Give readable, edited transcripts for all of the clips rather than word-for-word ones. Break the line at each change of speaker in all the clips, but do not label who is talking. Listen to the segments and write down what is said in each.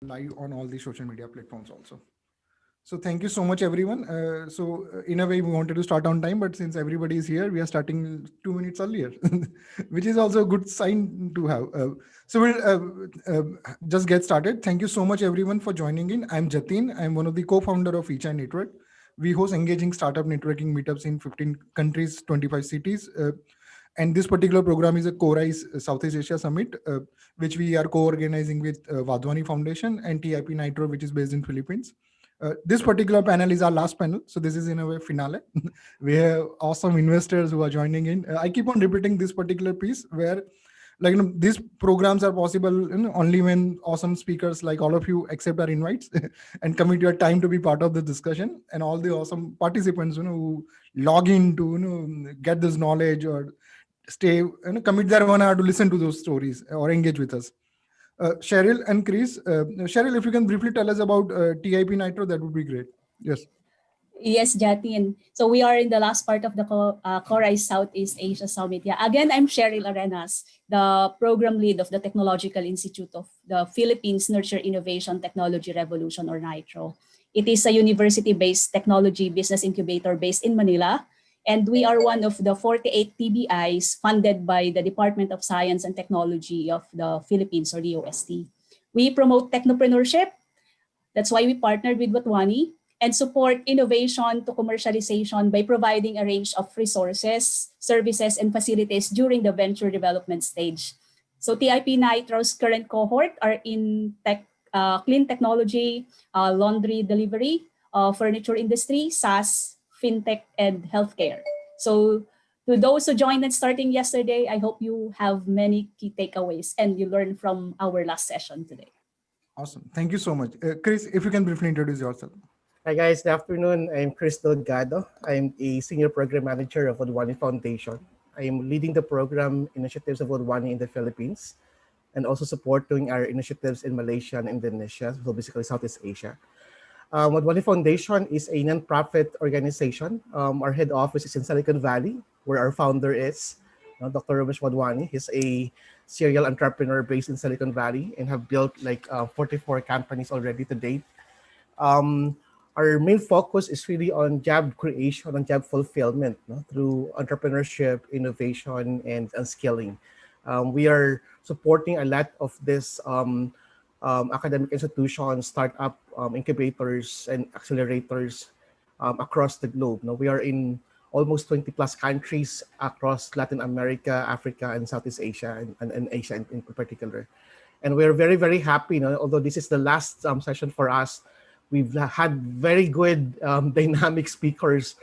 live on all the social media platforms also. So thank you so much, everyone. In a way, we wanted to start on time, but since everybody is here, we are starting 2 minutes earlier, which is also a good sign to have. So we'll just get started. Thank you so much, everyone, for joining in. I'm Jatin. I'm one of the co-founder of eChai Network. We host engaging startup networking meetups in 15 countries, 25 cities. And this particular program is a CoRise Southeast Asia Summit, which we are co-organizing with Vadhwani Foundation and TIP Nitro, which is based in Philippines. This particular panel is our last panel, so this is in a way finale. We have awesome investors who are joining in. I keep on repeating this particular piece where, these programs are possible only when awesome speakers like all of you accept our invites and commit your time to be part of the discussion, and all the awesome participants who log in to get this knowledge or stay commit their 1 hour to listen to those stories or engage with us. Cheryl and Chris, Cheryl, if you can briefly tell us about TIP Nitro, that would be great. Yes.
Yes, Jatin. So we are in the last part of the CoRise Southeast Asia Summit. Yeah, again, I'm Cheryl Arenas, the program lead of the Technological Institute of the Philippines Nurture Innovation Technology Revolution, or NITRO. It is a university-based technology business incubator based in Manila. And we are one of the 48 TBIs funded by the Department of Science and Technology of the Philippines, or the OST. We promote technopreneurship. That's why we partnered with Vadhwani, and support innovation to commercialization by providing a range of resources, services, and facilities during the venture development stage. So TIP Nitro's current cohort are in clean technology, laundry delivery, furniture industry, SaaS, fintech, and healthcare. So to those who joined and starting yesterday, I hope you have many key takeaways and you learn from our last session today.
Awesome. Thank you so much. Chris, if you can briefly introduce yourself.
Hi guys, good afternoon. I'm Chris Delgado. I'm a Senior Program Manager of Vadhwani Foundation. I am leading the program initiatives of Vadhwani in the Philippines and also supporting our initiatives in Malaysia and Indonesia, so basically Southeast Asia. Vadhwani Foundation is a non-profit organization. Our head office is in Silicon Valley, where our founder is Dr. Ramesh Vadhwani. He's a serial entrepreneur based in Silicon Valley and have built 44 companies already to date. Our main focus is really on job creation and job fulfillment through entrepreneurship, innovation, and skilling. We are supporting a lot of this academic institutions, startup incubators, and accelerators across the globe. We are in almost 20 plus countries across Latin America, Africa, and Southeast Asia, and Asia in particular. And we're very, very happy, although this is the last session for us. We've had very good dynamic speakers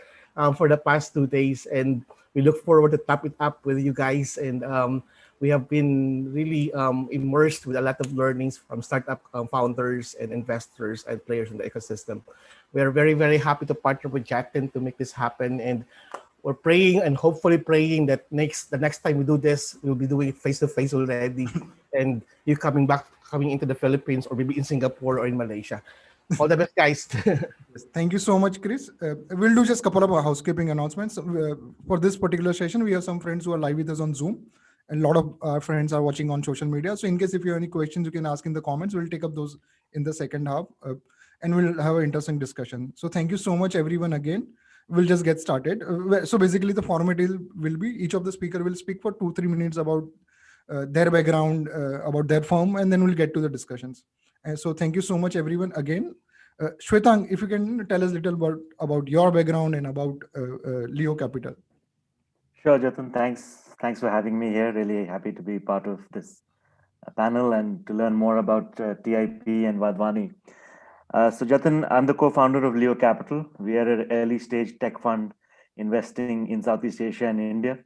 for the past 2 days, and we look forward to tap it up with you guys. And we have been really immersed with a lot of learnings from startup founders and investors and players in the ecosystem. We are very, very happy to partner with Jatin to make this happen. And we're praying and hopefully praying that the next time we do this, we'll be doing it face-to-face already. And you coming into the Philippines, or maybe in Singapore or in Malaysia. All the best, guys.
Thank you so much, Chris. We'll do just a couple of housekeeping announcements. For this particular session, we have some friends who are live with us on Zoom, and a lot of our friends are watching on social media. So in case if you have any questions, you can ask in the comments. We'll take up those in the second half, and we'll have an interesting discussion. So thank you so much, everyone, again. We'll just get started. So basically, the format will be each of the speaker will speak for 2-3 minutes about their background, about their firm, and then we'll get to the discussions. So thank you so much, everyone, again. Shwetang, if you can tell us a little about your background and about Leo Capital.
Sure, Jatin. Thanks for having me here. Really happy to be part of this panel and to learn more about TIP and Vadhwani. So Jatin, I'm the co-founder of Leo Capital. We are an early stage tech fund investing in Southeast Asia and India.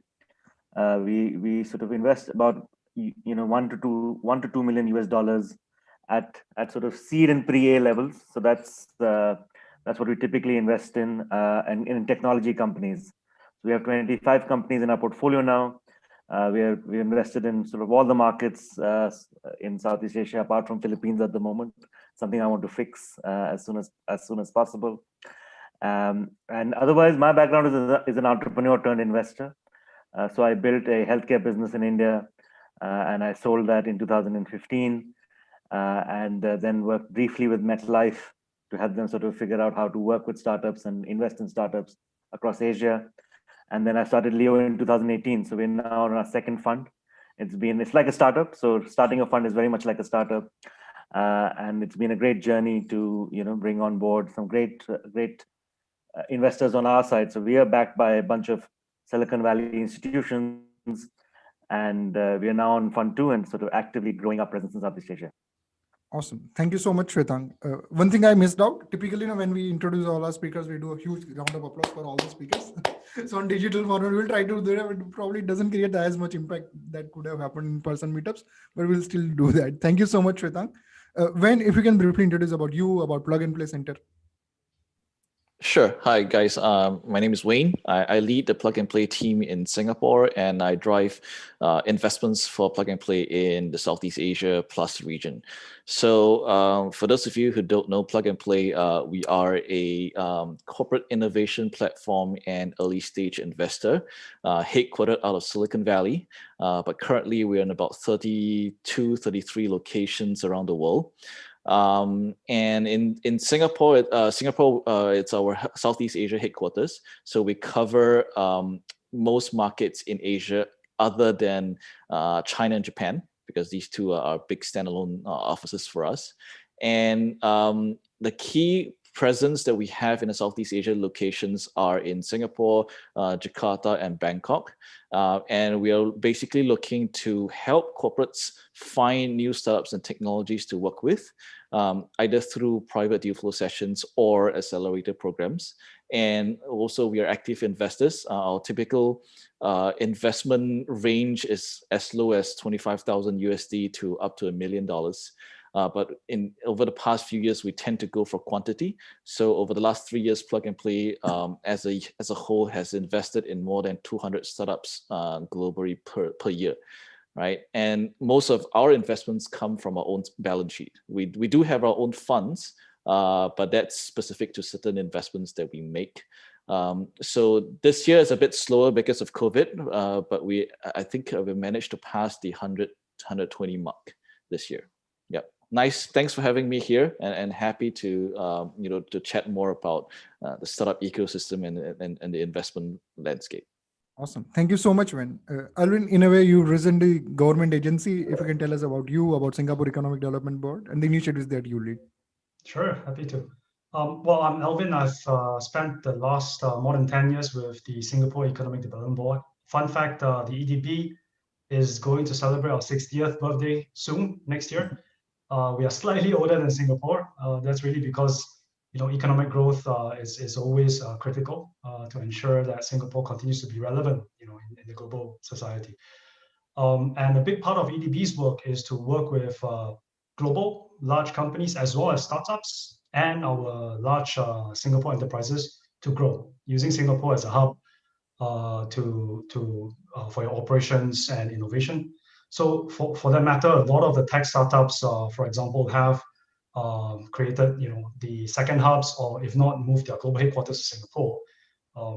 We sort of invest about $1 to $2 million US at sort of seed and pre-A levels. So that's what we typically invest in and in technology companies. So we have 25 companies in our portfolio now. We invested in sort of all the markets in Southeast Asia, apart from Philippines at the moment. Something I want to fix as soon as possible. And otherwise, my background is an entrepreneur turned investor. So I built a healthcare business in India, and I sold that in 2015. and then worked briefly with MetLife to help them sort of figure out how to work with startups and invest in startups across Asia. And then I started Leo in 2018. So we're now on our second fund. It's like a startup. So starting a fund is very much like a startup. And it's been a great journey to, bring on board some great investors on our side. So we are backed by a bunch of Silicon Valley institutions, and we are now on Fund 2 and sort of actively growing our presence in Southeast Asia.
Awesome. Thank you so much, Shwetang. One thing I missed out, typically when we introduce all our speakers, we do a huge round of applause for all the speakers. So on digital format, we'll try to do that. It probably doesn't create as much impact that could have happened in person meetups, but we'll still do that. Thank you so much, Shwetang. If you can briefly introduce about you, about Plug and Play Center.
Sure. Hi, guys. My name is Wayne. I lead the Plug and Play team in Singapore, and I drive investments for Plug and Play in the Southeast Asia plus region. So for those of you who don't know Plug and Play, we are a corporate innovation platform and early stage investor headquartered out of Silicon Valley. But currently we're in about 32, 33 locations around the world. And in Singapore, it's our Southeast Asia headquarters. So we cover most markets in Asia other than China and Japan, because these two are big standalone offices for us. And the key presence that we have in the Southeast Asia locations are in Singapore, Jakarta, and Bangkok. And we are basically looking to help corporates find new startups and technologies to work with, either through private deal flow sessions or accelerator programs. And also we are active investors. Our typical investment range is as low as $25,000 USD to up to $1 million. But over the past few years, we tend to go for quantity. So over the last 3 years, Plug and Play as a whole has invested in more than 200 startups globally per year, right? And most of our investments come from our own balance sheet. We do have our own funds, but that's specific to certain investments that we make. So this year is a bit slower because of COVID, but I think we managed to pass the 120 mark this year. Yep. Nice. Thanks for having me here, and happy to to chat more about the startup ecosystem and the investment landscape.
Awesome. Thank you so much, Wen. Alvin, in a way, you represent the government agency. If you can tell us about you, about Singapore Economic Development Board, and the initiatives that you lead.
Sure, happy to. Well, I'm Alvin. I've spent the last more than 10 years with the Singapore Economic Development Board. Fun fact, the EDB is going to celebrate our 60th birthday soon, next year. We are slightly older than Singapore. That's really because economic growth is always critical to ensure that Singapore continues to be relevant, in the global society. And a big part of EDB's work is to work with global large companies as well as startups and our large Singapore enterprises to grow, using Singapore as a hub for your operations and innovation. So for that matter, a lot of the tech startups, for example, have created the second hubs, or if not, moved their global headquarters to Singapore.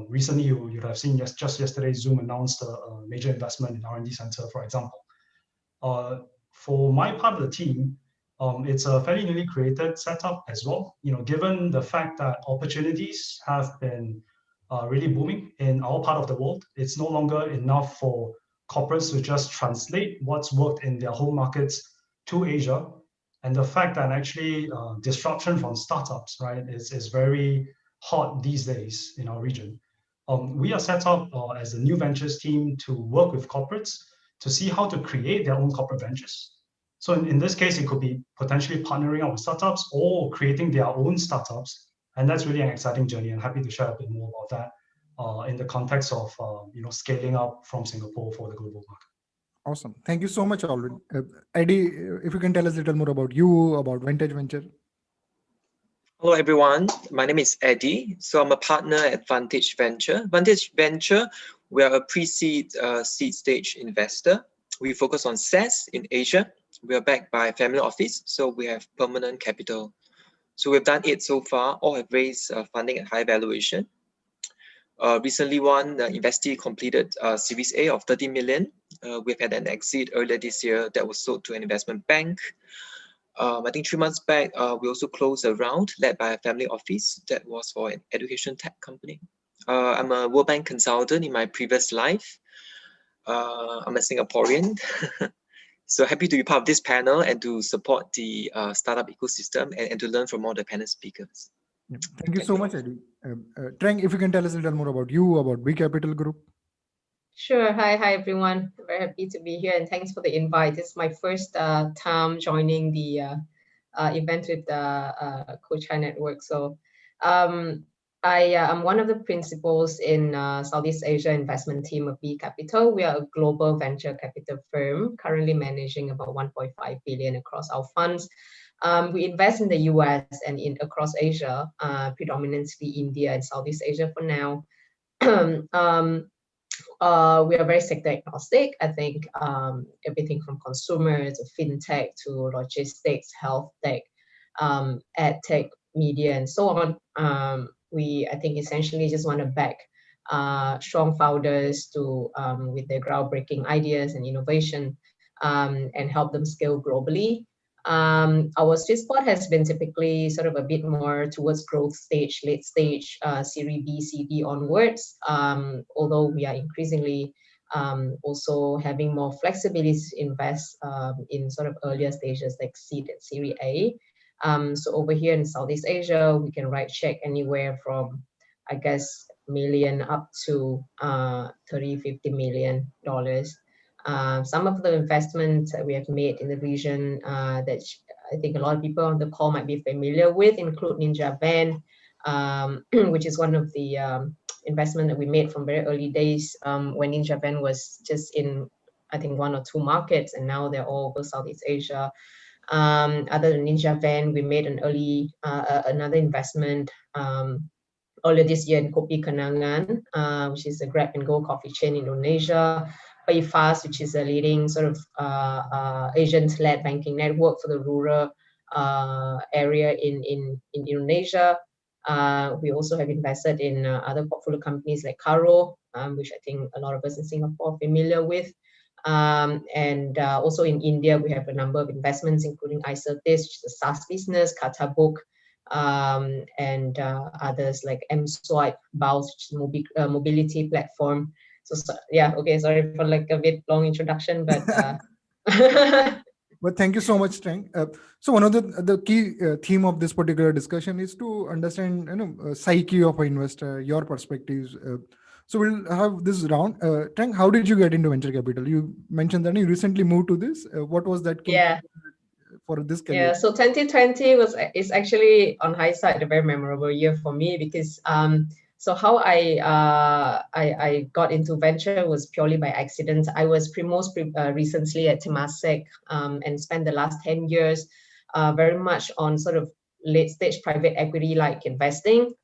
Recently, you'd have seen just yesterday, Zoom announced a major investment in R&D center, for example. For my part of the team, it's a fairly newly created setup as well. Given the fact that opportunities have been really booming in our part of the world, it's no longer enough for corporates to just translate what's worked in their home markets to Asia. And the fact that actually disruption from startups, right, is very hot these days in our region. We are set up as a new ventures team to work with corporates to see how to create their own corporate ventures. So in this case, it could be potentially partnering up with startups or creating their own startups. And that's really an exciting journey. I'm happy to share a bit more about that in the context of scaling up from Singapore for the global market.
Awesome. Thank you so much, Alvin. Eddie, if you can tell us a little more about you, about Vantage Venture.
Hello, everyone. My name is Eddie. So I'm a partner at Vantage Venture. Vantage Venture, we are a pre-seed seed stage investor. We focus on SaaS in Asia. We are backed by a family office, so we have permanent capital. So we've done 8 so far. All have raised funding at high valuation. Recently, one investee completed Series A of 30 million. We've had an exit earlier this year that was sold to an investment bank. I think 3 months back, we also closed a round led by a family office that was for an education tech company. I'm a World Bank consultant in my previous life. I'm a Singaporean. So happy to be part of this panel and to support the startup ecosystem and to learn from all the panel speakers.
Yeah. Thank you so much, Eddie. Trang, if you can tell us a little more about you, about B Capital Group.
Sure. Hi, everyone. Very happy to be here, and thanks for the invite. It's my first time joining the event with the CoChai Network. So I am one of the principals in Southeast Asia investment team of B Capital. We are a global venture capital firm currently managing about 1.5 billion across our funds. We invest in the US and across Asia, predominantly India and Southeast Asia for now. We are very sector agnostic. I think everything from consumers to fintech to logistics, health tech, ad tech, media, and so on. I think essentially just want to back strong founders to with their groundbreaking ideas and innovation and help them scale globally. Our sweet spot has been typically sort of a bit more towards growth stage, late stage, Series B, C, D onwards, although we are increasingly also having more flexibility to invest in sort of earlier stages like seed and Series A. So over here in Southeast Asia, we can write check anywhere from, I guess, million up to 30, $50 million. Some of the investments that we have made in the region that I think a lot of people on the call might be familiar with include Ninja Van, which is one of the investment that we made from very early days when Ninja Van was just in, I think, 1 or 2 markets, and now they're all over Southeast Asia. Other than Ninja Van, we made an another investment earlier this year in Kopi Kenangan, which is a grab and go coffee chain in Indonesia. Fast, which is a leading sort of Asian-led banking network for the rural area in Indonesia. We also have invested in other portfolio companies like Caro, which I think a lot of us in Singapore are familiar with. And also in India, we have a number of investments, including iCertis, which is a SaaS business, Katabook, and others like M-Swipe, Bows, which is a mobility platform. So yeah, okay, sorry for like a bit long introduction, but
But thank you so much, Trang. So one of the key theme of this particular discussion is to understand, psyche of an investor, your perspectives. So we'll have this round. Trang, how did you get into venture capital? You mentioned that you recently moved to this. What was that?
Yeah.
For this career?
Yeah, so 2020 is actually on hindsight a very memorable year for me because so how I got into venture was purely by accident. I was most recently at Temasek and spent the last 10 years very much on sort of late stage private equity like investing.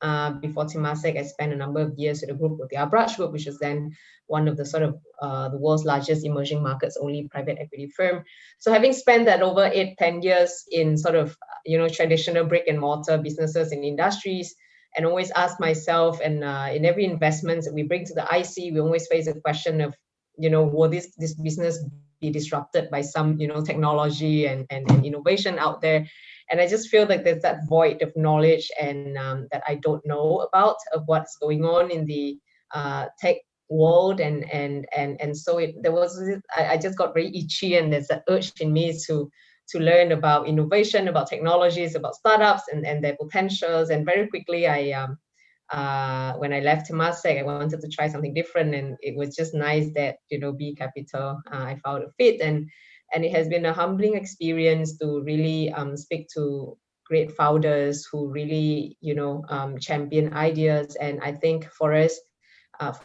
Before Temasek, I spent a number of years with a group with the Abraj Group, which is then one of the sort of the world's largest emerging markets only private equity firm. So having spent that over 8-10 years in sort of traditional brick and mortar businesses and industries, and always ask myself, and in every investment that we bring to the IC, we always face a question of, will this business be disrupted by some, technology and innovation out there? And I just feel like there's that void of knowledge and that I don't know about of what's going on in the tech world, and so I just got very itchy, and there's an urge in me to learn about innovation, about technologies, about startups and their potentials. And very quickly, when I left Temasek, I wanted to try something different, and it was just nice that B Capital, I found a fit, and it has been a humbling experience to really speak to great founders who really champion ideas. And I think for us,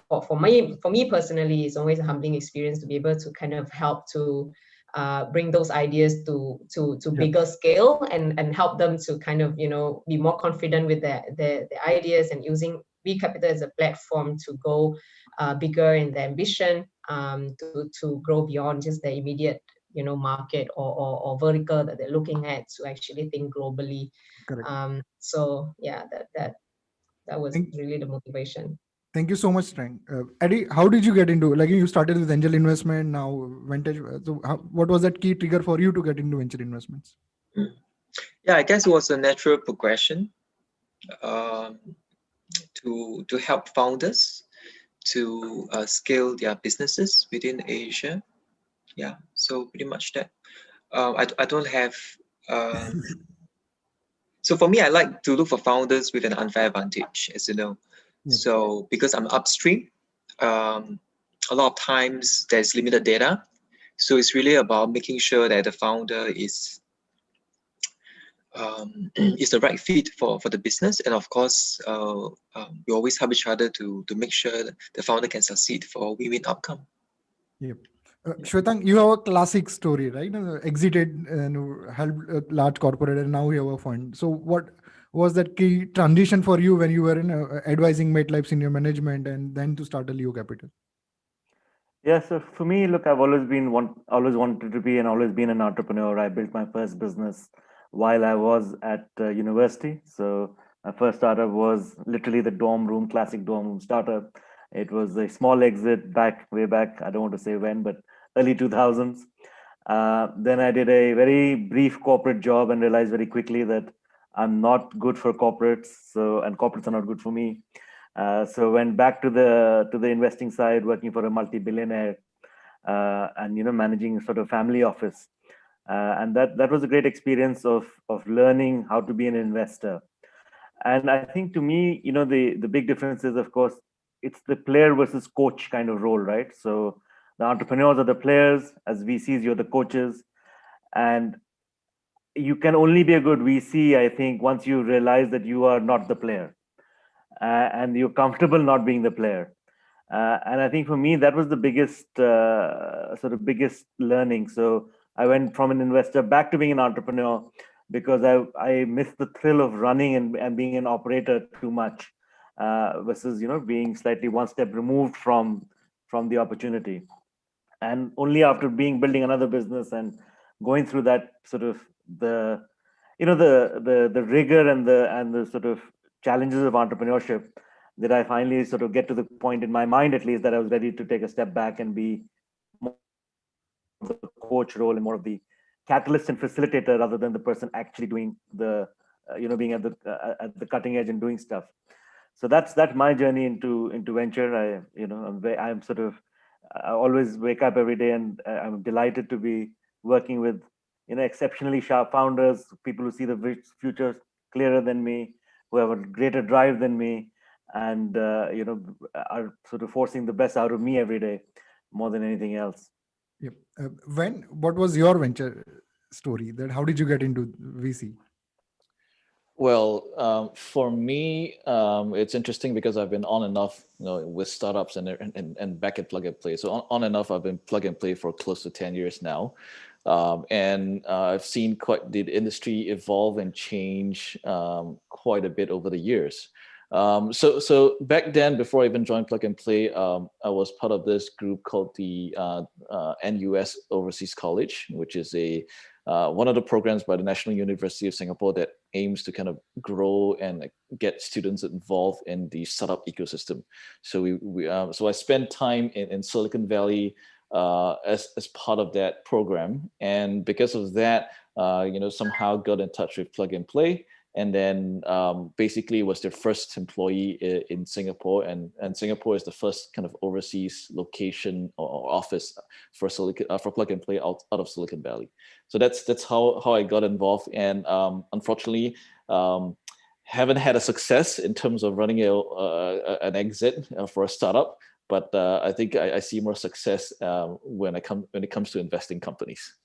for me personally, it's always a humbling experience to be able to kind of help to bring those ideas to bigger scale and help them to kind of be more confident with the ideas, and using B Capital as a platform to go bigger in their ambition, to grow beyond just the immediate market or vertical that they're looking at, to actually think globally.
Correct.
So yeah, that was really the motivation.
Thank you so much, Trang. Eddie, how did you get into, like, you started with angel investment, now vintage. So what was that key trigger for you to get into venture investments?
Yeah, I guess it was a natural progression to help founders to scale their businesses within Asia. Yeah, so pretty much that. I don't have. So for me, I like to look for founders with an unfair advantage, as you know.
Yep.
So because I'm upstream, a lot of times there's limited data. So it's really about making sure that the founder is the right fit for the business, and of course, we always help each other to make sure that the founder can succeed for a win-win outcome.
Yep. Shwetang, you have a classic story, right? Exited and helped a large corporate, and now you have a fund. So, what was that key transition for you when you were in advising MetLife senior management, and then to start a Leo Capital?
Yeah, so for me, look, I've always wanted to be and always been an entrepreneur. I built my first business while I was at university. So my first startup was literally the classic dorm room startup. It was a small exit way back. I don't want to say when, but early 2000s. Then I did a very brief corporate job and realized very quickly that I'm not good for corporates. And corporates are not good for me. So went back to the investing side, working for a multi-billionaire, and managing sort of family office, and that was a great experience of learning how to be an investor. And I think to me, the big difference is, of course, it's the player versus coach kind of role, right? So the entrepreneurs are the players, as VCs, you're the coaches, and you can only be a good VC, I think, once you realize that you are not the player. And you're comfortable not being the player. And I think for me, that was the biggest learning. So I went from an investor back to being an entrepreneur because I missed the thrill of running and being an operator too much, versus being slightly one step removed from the opportunity. And only after building another business and going through that sort of the rigor and the sort of challenges of entrepreneurship, did I finally sort of get to the point in my mind, at least, that I was ready to take a step back and be more of the coach role and more of the catalyst and facilitator rather than the person actually doing the, being at the cutting edge and doing stuff. So that's my journey into venture. I always wake up every day and I'm delighted to be working with exceptionally sharp founders, people who see the future clearer than me, who have a greater drive than me, and are sort of forcing the best out of me every day, more than anything else.
Yep. What was your venture story? That how did you get into VC?
Well, for me, it's interesting because I've been on and off, with startups and back at Plug and Play. So on and off, I've been Plug and Play for close to 10 years now. And I've seen quite the industry evolve and change quite a bit over the years. So back then, before I even joined Plug and Play, I was part of this group called the NUS Overseas College, which is one of the programs by the National University of Singapore that aims to kind of grow and get students involved in the startup ecosystem. So so I spent time in Silicon Valley as part of that program, and because of that, somehow got in touch with Plug and Play. And then basically was their first employee in Singapore, and Singapore is the first kind of overseas location or office for Plug and Play out of Silicon Valley. So that's how I got involved, and unfortunately haven't had a success in terms of running an exit for a startup. But I think I see more success when it comes to investing companies.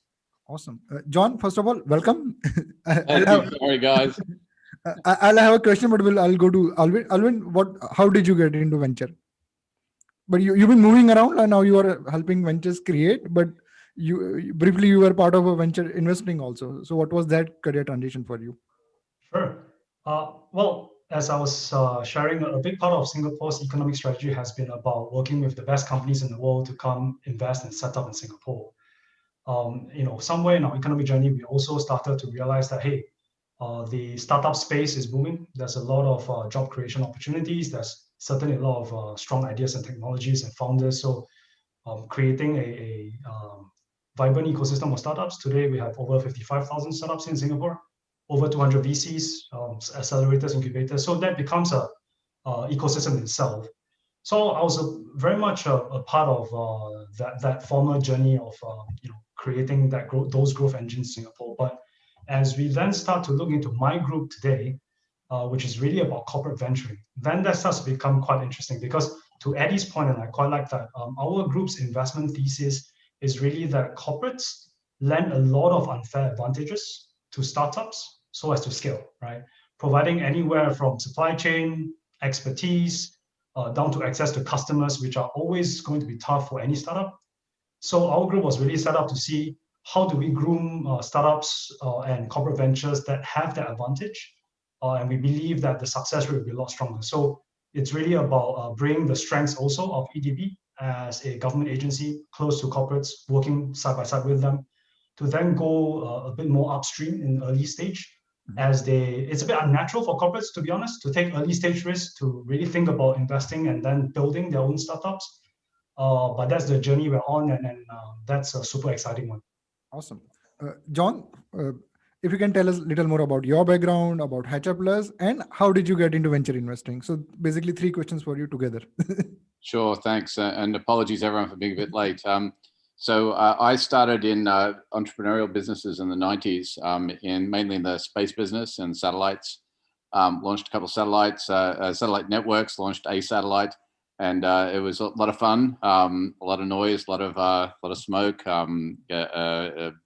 Awesome. John, first of all, welcome.
Sorry, guys.
I'll have a question, but I'll go to Alvin. Alvin, how did you get into venture? But you've been moving around, and now you are helping ventures create, but you briefly were part of a venture investing also. So what was that career transition for you?
Sure. Well, as I was sharing, a big part of Singapore's economic strategy has been about working with the best companies in the world to come invest and set up in Singapore. Somewhere in our economic journey, we also started to realize that, hey, the startup space is booming. There's a lot of job creation opportunities. There's certainly a lot of strong ideas and technologies and founders. So creating a vibrant ecosystem of startups. Today, we have over 55,000 startups in Singapore, over 200 VCs, accelerators, incubators. So that becomes a ecosystem itself. So I was very much a part of that former journey of creating those growth engines in Singapore. But as we then start to look into my group today, which is really about corporate venturing, then that starts to become quite interesting, because to Eddie's point, and I quite like that, our group's investment thesis is really that corporates lend a lot of unfair advantages to startups so as to scale, right? Providing anywhere from supply chain expertise down to access to customers, which are always going to be tough for any startup. So our group was really set up to see how do we groom startups and corporate ventures that have that advantage. And we believe that the success rate will be a lot stronger. So it's really about bringing the strengths also of EDB as a government agency close to corporates, working side by side with them, to then go a bit more upstream in early stage. As it's a bit unnatural for corporates, to be honest, to take early stage risks, to really think about investing and then building their own startups. But that's the journey we're on, and that's a super exciting one.
Awesome. John, if you can tell us a little more about your background, about Hatcher Plus, and how did you get into venture investing? So basically 3 questions for you together.
Sure, thanks. And apologies everyone for being a bit late. So I started in entrepreneurial businesses in the 90s, mainly in the space business and satellites. Launched a couple of satellites, satellite networks, launched a satellite, and it was a lot of fun, a lot of noise, a lot of smoke,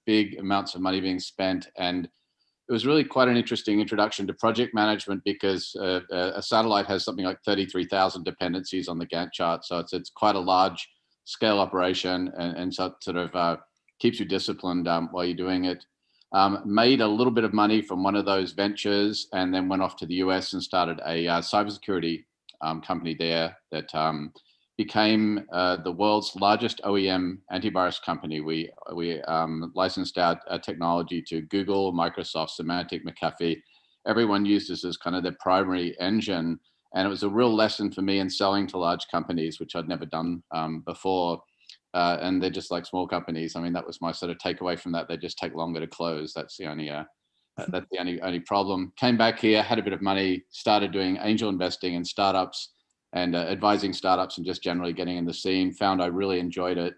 big amounts of money being spent, and it was really quite an interesting introduction to project management, because a satellite has something like 33,000 dependencies on the Gantt chart, so it's quite a large scale operation, and so it sort of keeps you disciplined while you're doing it. Made a little bit of money from one of those ventures, and then went off to the US and started a cybersecurity company there that became the world's largest OEM antivirus company. We licensed out technology to Google, Microsoft, Symantec, McAfee. Everyone used us as kind of their primary engine. And it was a real lesson for me in selling to large companies, which I'd never done before. And they're just like small companies. I mean, that was my sort of takeaway from that. They just take longer to close. That's the only problem. Came back here, had a bit of money, started doing angel investing in startups and advising startups and just generally getting in the scene. Found I really enjoyed it.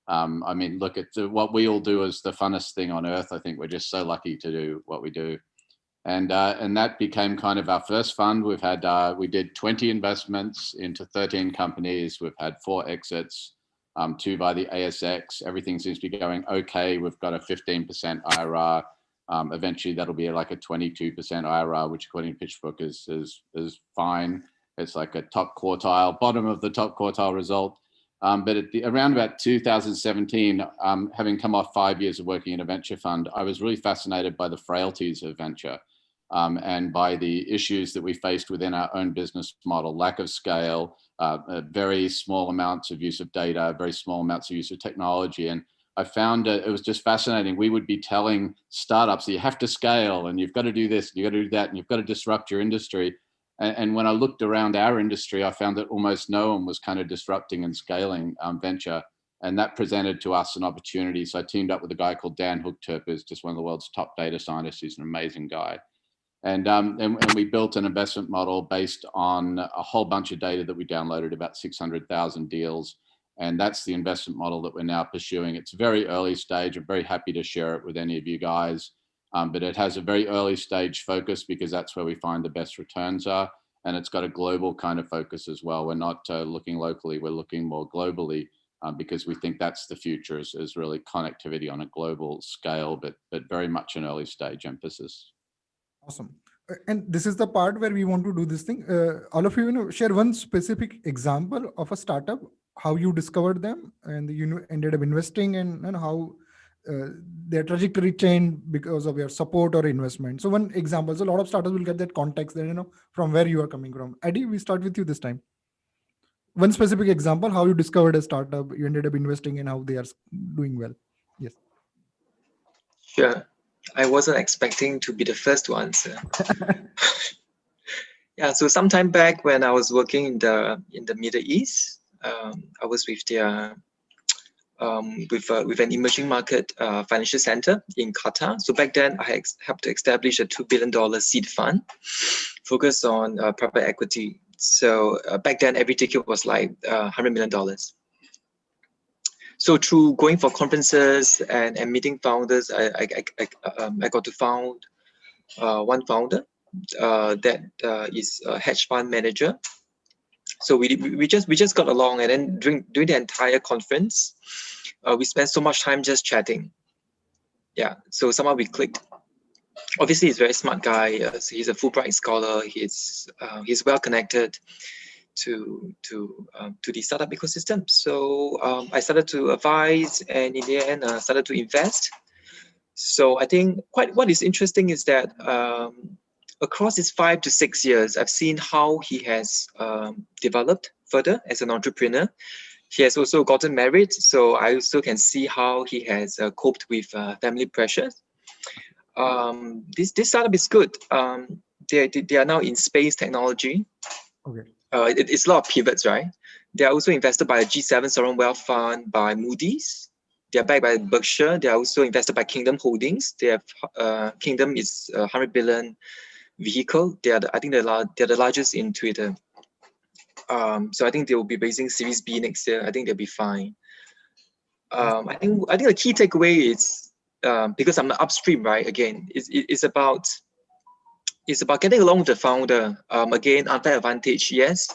I mean, look at what we all do is the funnest thing on earth. I think we're just so lucky to do what we do. And that became kind of our first fund. We've had, we did 20 investments into 13 companies. We've had 4 exits, 2 by the ASX. Everything seems to be going okay. We've got a 15% IRR. Eventually that'll be like a 22% IRR, which according to PitchBook is fine. It's like a top quartile, bottom of the top quartile result. But around about 2017, having come off 5 years of working in a venture fund, I was really fascinated by the frailties of venture. And by the issues that we faced within our own business model, lack of scale, very small amounts of use of data, very small amounts of use of technology. And I found it was just fascinating. We would be telling startups that you have to scale and you've got to do this, and you've got to do that, and you've got to disrupt your industry. And when I looked around our industry, I found that almost no one was kind of disrupting and scaling venture. And that presented to us an opportunity. So I teamed up with a guy called Dan Hookturp, who's just one of the world's top data scientists. He's an amazing guy. And we built an investment model based on a whole bunch of data that we downloaded, about 600,000 deals. And that's the investment model that we're now pursuing. It's very early stage. I'm very happy to share it with any of you guys. But it has a very early stage focus because that's where we find the best returns are. And it's got a global kind of focus as well. We're not looking locally, we're looking more globally because we think that's the future is really connectivity on a global scale, but very much an early stage emphasis.
Awesome. And this is the part where we want to do this thing. All of you, share one specific example of a startup, how you discovered them and you ended up investing, and how their trajectory changed because of your support or investment. So one example, so a lot of startups will get that context then, from where you are coming from. Eddie, we start with you this time. One specific example, how you discovered a startup, you ended up investing in, how they are doing well. Yes.
Sure. I wasn't expecting to be the first to answer. Yeah, so sometime back when I was working in the Middle East, I was with their with an emerging market financial center in Qatar. So back then, I helped to establish a $2 billion seed fund focused on private equity. So back then, every ticket was like $100 million. So through going for conferences and meeting founders, I got to found one founder that is a hedge fund manager. So we just got along, and then during the entire conference, we spent so much time just chatting. Yeah, so somehow we clicked. Obviously, he's a very smart guy. So he's a Fulbright scholar. He's well connected to the startup ecosystem. So I started to advise, and in the end, started to invest. So I think what is interesting is that across his 5 to 6 years, I've seen how he has developed further as an entrepreneur. He has also gotten married, so I also can see how he has coped with family pressures. This startup is good. They are now in space technology.
Okay.
It's a lot of pivots, right? They are also invested by a G7 sovereign wealth fund by Moody's. They are backed by Berkshire. They are also invested by Kingdom Holdings. They have Kingdom is a 100 billion vehicle. I think they're the largest in Twitter. So I think they will be raising Series B next year. I think they'll be fine. I think the key takeaway is because I'm upstream, right? Again, it's about getting along with the founder. Again, anti-advantage, yes.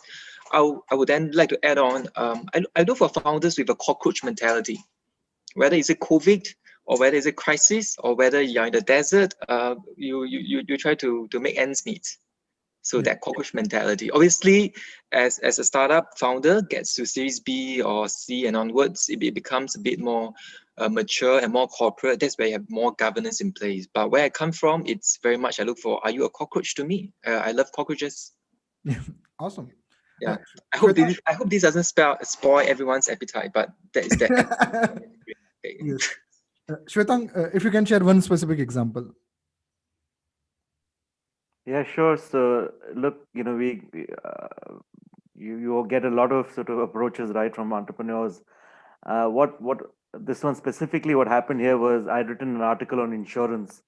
I would then like to add on. I look for founders with a cockroach mentality. Whether it's a COVID or whether it's a crisis or whether you're in the desert, you try to make ends meet. So that cockroach mentality. Obviously, as a startup founder gets to Series B or C and onwards, it becomes a bit more mature and more corporate. That's where you have more governance in place. But where I come from, it's very much I look for, are you a cockroach to me? I love cockroaches.
Yeah, awesome.
Yeah, I hope this doesn't spoil everyone's appetite, but that is that.
Yes. Shwetang, if you can share one specific example.
Yeah, sure. So look, you get a lot of sort of approaches, right, from entrepreneurs. What this one specifically, what happened here was I'd written an article on insurance,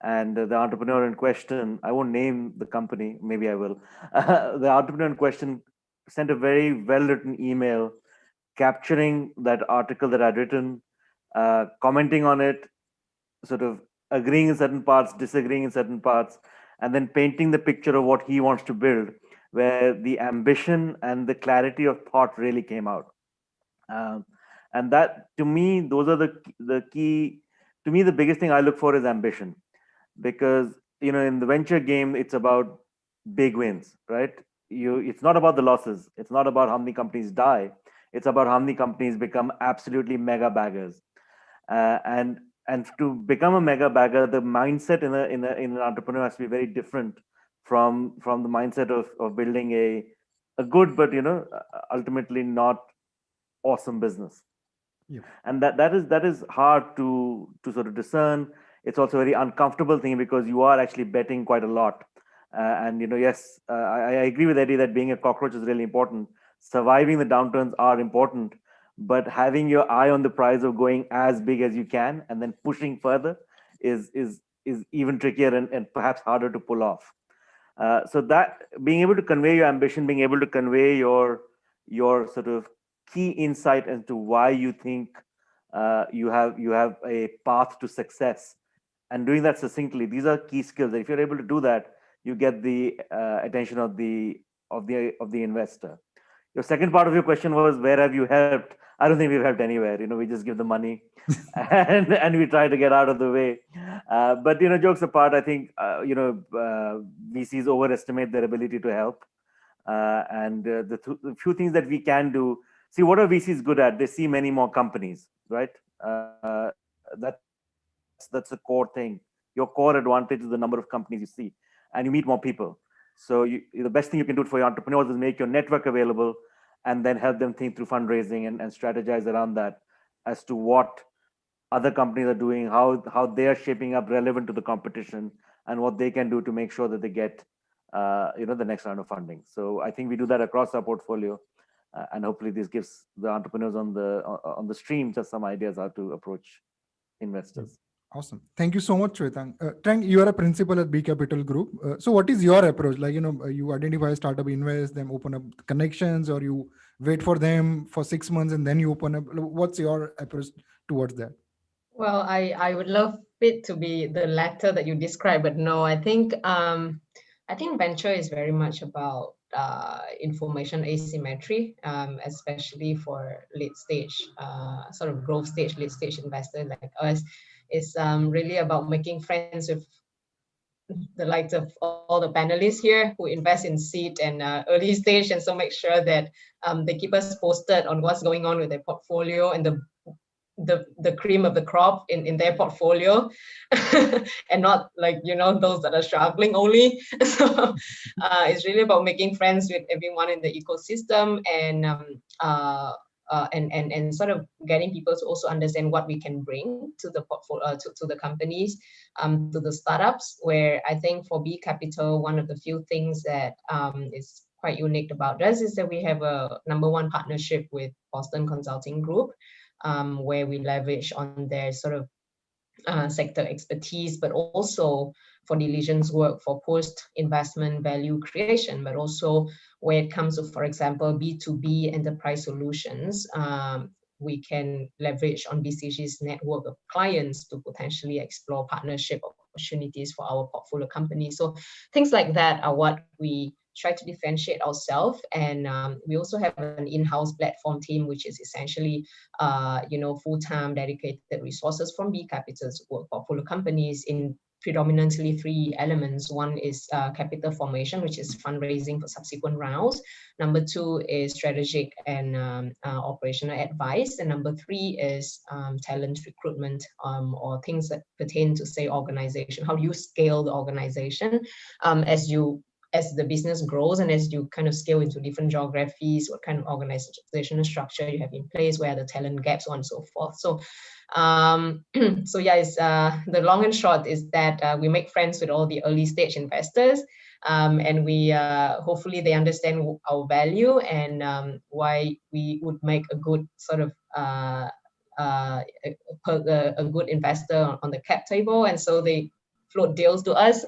and the entrepreneur in question, I won't name the company, maybe I will. The entrepreneur in question sent a very well-written email capturing that article that I'd written, commenting on it, sort of agreeing in certain parts, disagreeing in certain parts, and then painting the picture of what he wants to build, where the ambition and the clarity of thought really came out. And that, to me, those are the key. To me, the biggest thing I look for is ambition, because in the venture game, it's about big wins, right? It's not about the losses. It's not about how many companies die. It's about how many companies become absolutely mega baggers. And to become a mega bagger, the mindset in an entrepreneur has to be very different from the mindset of building a good but ultimately not awesome business.
Yep.
And that is hard to sort of discern. It's also a very uncomfortable thing because you are actually betting quite a lot. And yes, I agree with Eddie that being a cockroach is really important. Surviving the downturns are important, but having your eye on the prize of going as big as you can and then pushing further is even trickier and perhaps harder to pull off. So that being able to convey your ambition, being able to convey your sort of key insight as to why you think you have a path to success, and doing that succinctly, these are key skills. If you're able to do that, you get the attention of the investor. Your second part of your question was, where have you helped? I don't think we've helped anywhere. We just give the money and we try to get out of the way. But jokes apart, I think VCs overestimate their ability to help. And the few things that we can do. See, what are VCs good at? They see many more companies, right? That's the core thing. Your core advantage is the number of companies you see, and you meet more people. So the best thing you can do for your entrepreneurs is make your network available, and then help them think through fundraising and strategize around that as to what other companies are doing, how they are shaping up relevant to the competition, and what they can do to make sure that they get the next round of funding. So I think we do that across our portfolio. and hopefully this gives the entrepreneurs on the stream just some ideas how to approach investors.
Awesome. Thank you so much, Shwetang. Trang, you are a principal at B Capital Group. So what is your approach? Like, you identify a startup, invest, them open up connections, or you wait for them for 6 months and then you open up. What's your approach towards that?
Well, I would love it to be the latter that you described, but no, I think venture is very much about information asymmetry, especially for late stage, sort of growth stage, late stage investors like us. It's really about making friends with the likes of all the panelists here who invest in seed and early stage, and so make sure that they keep us posted on what's going on with their portfolio and the cream of the crop in their portfolio and not like those that are struggling only. So it's really about making friends with everyone in the ecosystem and sort of getting people to also understand what we can bring to the portfolio, to the companies, to the startups, where I think for B Capital, one of the few things that is quite unique about us is that we have a #1 partnership with Boston Consulting Group, where we leverage on their sort of sector expertise, but also for diligence work for post-investment value creation, but also where it comes to, for example, B2B enterprise solutions, we can leverage on BCG's network of clients to potentially explore partnership opportunities for our portfolio companies. So things like that are what we try to differentiate ourselves. And we also have an in-house platform team, which is essentially, full-time dedicated resources from B Capital's portfolio companies in predominantly 3 elements. One is capital formation, which is fundraising for subsequent rounds. Number 2 is strategic and operational advice. And number 3 is talent recruitment, or things that pertain to, say, organization. How do you scale the organization as the business grows and as you kind of scale into different geographies, what kind of organizational structure you have in place, where are the talent gaps, so on and so forth. So, so yeah, it's, the long and short is that we make friends with all the early stage investors, and we hopefully they understand our value and why we would make a good sort of a good investor on the cap table, and so they float deals to us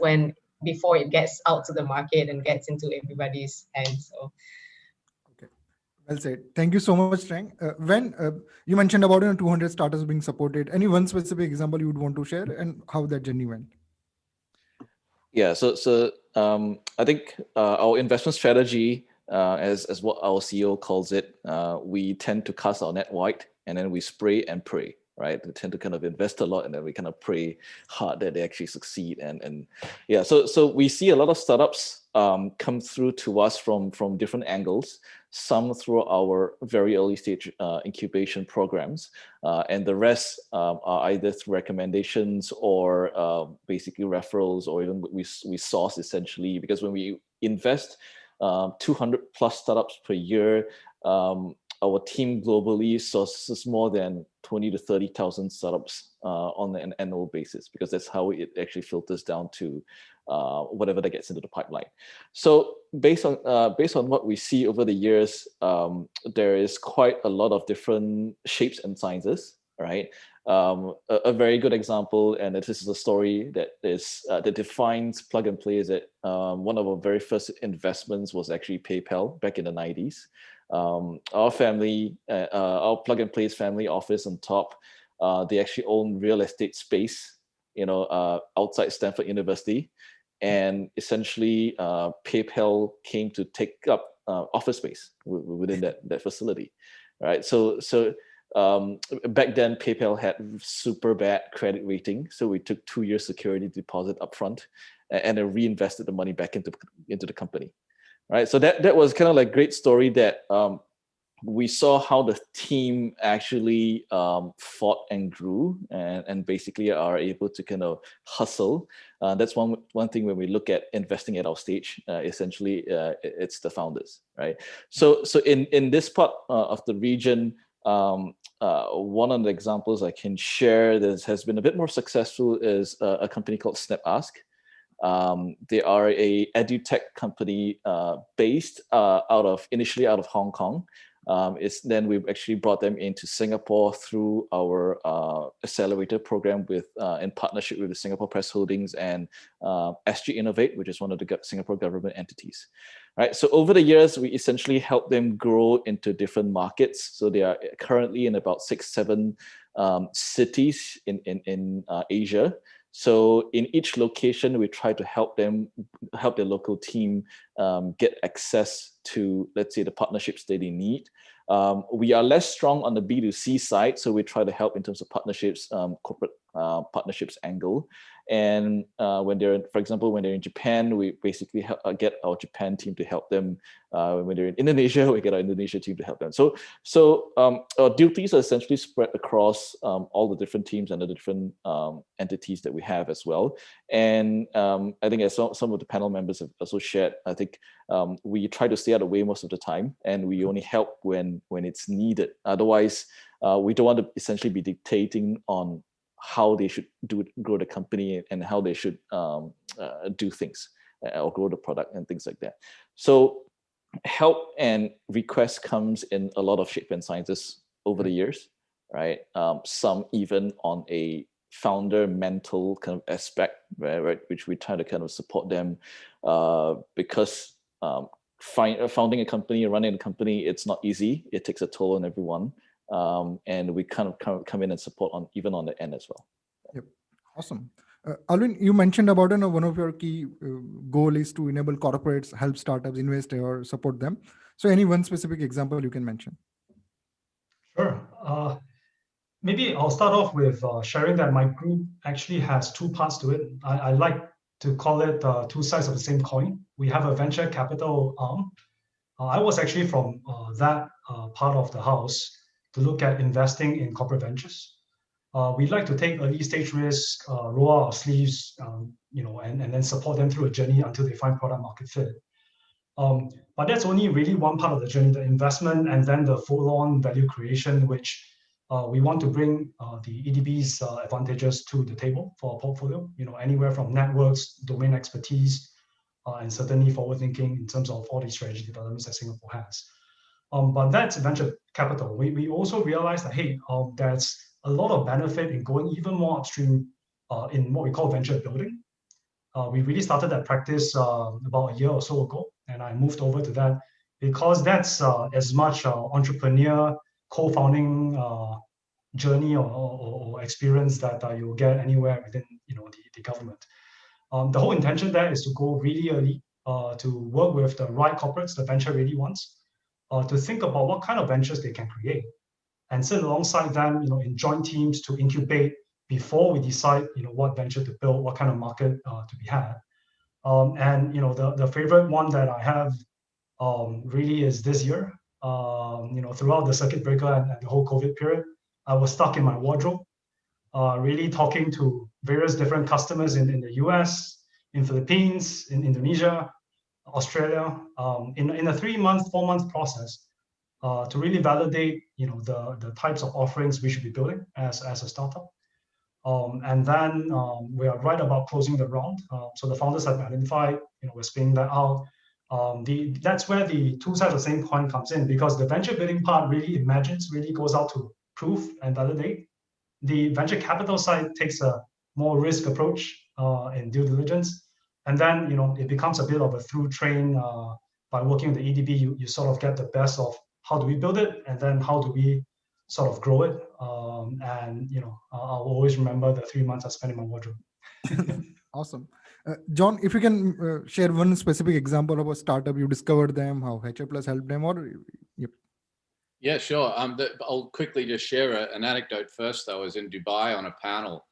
before it gets out to the market and gets into everybody's hands. So,
okay, well said. Thank you so much, Trang. When you mentioned about 200 startups being supported, any one specific example you would want to share and how that journey went?
Yeah, so I think our investment strategy, as what our CEO calls it, we tend to cast our net wide and then we spray and pray. Right, they tend to kind of invest a lot, and then we kind of pray hard that they actually succeed. And yeah, so we see a lot of startups come through to us from different angles. Some through our very early stage incubation programs, and the rest are either through recommendations or basically referrals, or even we source essentially. Because when we invest 200 plus startups per year, our team globally sources more than 20 to 30,000 startups on an annual basis, because that's how it actually filters down to whatever that gets into the pipeline. So based on what we see over the years, there is quite a lot of different shapes and sizes, right? A very good example, and this is a story that defines Plug and Play, is that one of our very first investments was actually PayPal back in the 90s. Our family, our Plug and Play's family office on top, they actually own real estate space, outside Stanford University, and essentially PayPal came to take up office space within that facility, right? So back then PayPal had super bad credit rating, so we took 2 years security deposit upfront and then reinvested the money back into the company. Right, so that was kind of like a great story that we saw how the team actually fought and grew and basically are able to kind of hustle. That's one thing when we look at investing at our stage. Essentially, it's the founders, right? So in this part of the region, one of the examples I can share that has been a bit more successful is a company called SnapAsk. They are a edutech company based initially out of Hong Kong, is then we've actually brought them into Singapore through our accelerator program with in partnership with the Singapore Press Holdings and SG Innovate, which is one of the Singapore government entities. Right. So over the years, we essentially help them grow into different markets. So they are currently in about 6-7 cities in Asia. So in each location, we try to help the local team get access to, let's say, the partnerships that they need. We are less strong on the B2C side, so we try to help in terms of partnerships, corporate partnerships angle. And when they're, for example, when they're in Japan, we basically get our Japan team to help them. When they're in Indonesia, we get our Indonesia team to help them. So our duties are essentially spread across all the different teams and the different entities that we have as well. And I think as some of the panel members have also shared, I think we try to stay out of the way most of the time, and we only help when it's needed. Otherwise, we don't want to essentially be dictating on how they should grow the company and how they should do things or grow the product and things like that. So help and request comes in a lot of shape and sizes over the years, right? Some even on a founder mental kind of aspect, right? Which we try to kind of support them because founding a company, running a company, it's not easy. It takes a toll on everyone. And we kind of come in and support on even on the end as well.
Yep, awesome. Alvin, you mentioned about one of your key goal is to enable corporates, help startups, invest or support them. So any one specific example you can mention?
Sure. Maybe I'll start off with sharing that my group actually has two parts to it. I like to call it two sides of the same coin. We have a venture capital arm. I was actually from that part of the house to look at investing in corporate ventures. We like to take early stage risk, roll our sleeves, and then support them through a journey until they find product market fit. But that's only really one part of the journey, the investment and then the full-on value creation, which we want to bring the EDB's advantages to the table for our portfolio. Anywhere from networks, domain expertise, and certainly forward thinking in terms of all the strategy developments that Singapore has. But that's venture capital. We also realize that, hey, there's a lot of benefit in going even more upstream in what we call venture building. We really started that practice about a year or so ago, and I moved over to that because that's as much entrepreneur co-founding journey or experience that you'll get anywhere within the government. The whole intention there is to go really early, to work with the right corporates, the venture ready ones, to think about what kind of ventures they can create, and sit alongside them, in joint teams to incubate before we decide, what venture to build, what kind of market to be had. And the favorite one that I have really is this year. Throughout the circuit breaker and the whole COVID period, I was stuck in my wardrobe, really talking to various different customers in the US, in Philippines, in Indonesia, Australia, in a 3-month, 4-month process to really validate, the types of offerings we should be building as a startup. And then we are right about closing the round. So the founders have identified, we're spinning that out. That's where the two sides of the same coin comes in, because the venture building part really goes out to prove and validate. The venture capital side takes a more risk approach in due diligence. And then, it becomes a bit of a through train by working with the EDB, you sort of get the best of how do we build it, and then how do we sort of grow it. And I'll always remember the 3 months I spent in my wardrobe.
Awesome. John, if you can share one specific example of a startup, you discovered them, how HR Plus helped them, or yep.
Yeah, sure. I'll quickly just share an anecdote first. I was in Dubai on a panel,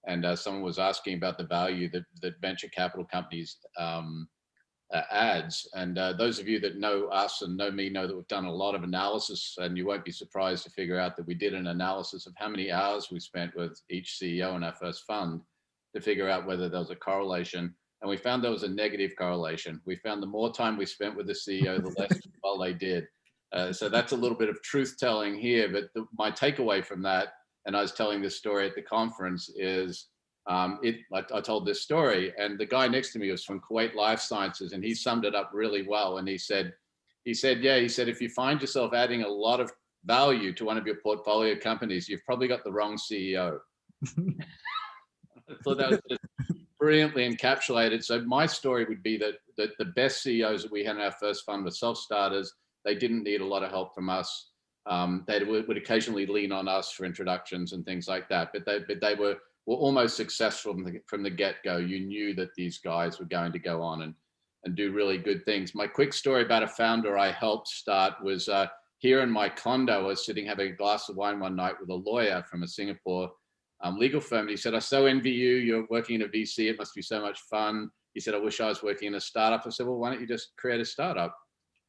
and someone was asking about the value that venture capital companies adds. And those of you that know us and know me know that we've done a lot of analysis, and you won't be surprised to figure out that we did an analysis of how many hours we spent with each CEO in our first fund to figure out whether there was a correlation. And we found there was a negative correlation. We found the more time we spent with the CEO, the less well they did. So that's a little bit of truth telling here. But my takeaway from that, and I was telling this story at the conference, is I told this story, and the guy next to me was from Kuwait Life Sciences, and he summed it up really well. And he said, He said, yeah, he said, if you find yourself adding a lot of value to one of your portfolio companies, you've probably got the wrong CEO. I thought that was just brilliantly encapsulated. So my story would be that the best CEOs that we had in our first fund were self-starters. They didn't need a lot of help from us. They would occasionally lean on us for introductions and things like that. But they were almost successful from the get-go. You knew that these guys were going to go on and do really good things. My quick story about a founder I helped start was here in my condo. I was sitting having a glass of wine one night with a lawyer from a Singapore legal firm. And he said, I so envy you. You're working in a VC. It must be so much fun. He said, I wish I was working in a startup. I said, well, why don't you just create a startup?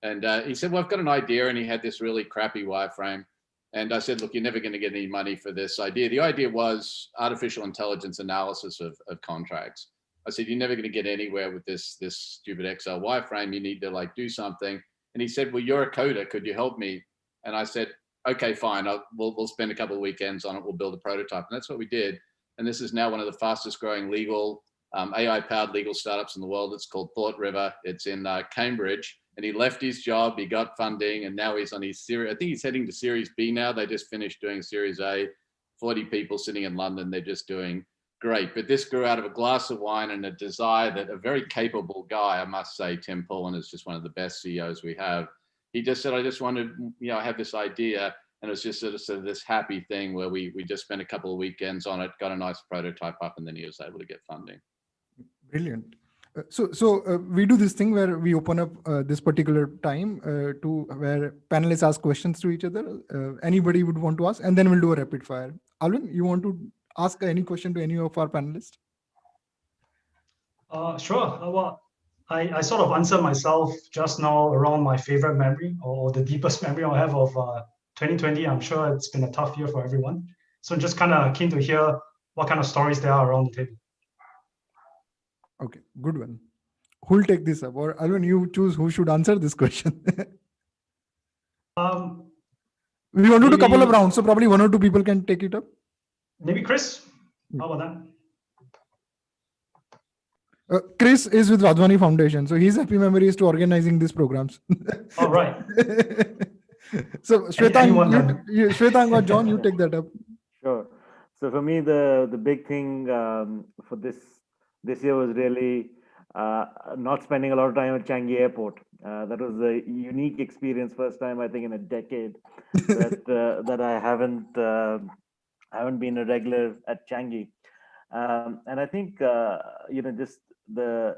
And he said, well, I've got an idea. And he had this really crappy wireframe. And I said, look, you're never going to get any money for this idea. The idea was artificial intelligence analysis of contracts. I said, you're never going to get anywhere with this stupid Excel wireframe. You need to like do something. And he said, well, you're a coder. Could you help me? And I said, okay, fine. We'll spend a couple of weekends on it. We'll build a prototype. And that's what we did. And this is now one of the fastest growing legal AI-powered legal startups in the world. It's called Thought River. It's in Cambridge. And he left his job. He got funding. And now he's on his series. I think he's heading to Series B now. They just finished doing Series A. 40 people sitting in London. They're just doing great. But this grew out of a glass of wine and a desire that a very capable guy, I must say, Tim Pullen is just one of the best CEOs we have. He just said, I just wanted, I have this idea. And it was just sort of this happy thing where we just spent a couple of weekends on it, got a nice prototype up, and then he was able to get funding.
Brilliant. So we do this thing where we open up this particular time to where panelists ask questions to each other. Anybody would want to ask, and then we'll do a rapid fire. Alvin, you want to ask any question to any of our panelists?
Sure. Well, I sort of answered myself just now around my favorite memory or the deepest memory I have of 2020. I'm sure it's been a tough year for everyone. So just kind of keen to hear what kind of stories there are around the table.
Okay, good one. Who'll take this up? Or Alvin, you choose who should answer this question. We want to do a couple of rounds, so probably one or two people can take it up.
Maybe Chris? How about
that? Chris is with Vadhwani Foundation, so his happy memory is to organizing these programs.
All right.
So Shwetang or John, you take that up.
Sure. So for me, the big thing for this year was really not spending a lot of time at Changi Airport. That was a unique experience, first time I think in a decade that I haven't been a regular at Changi. And I think just the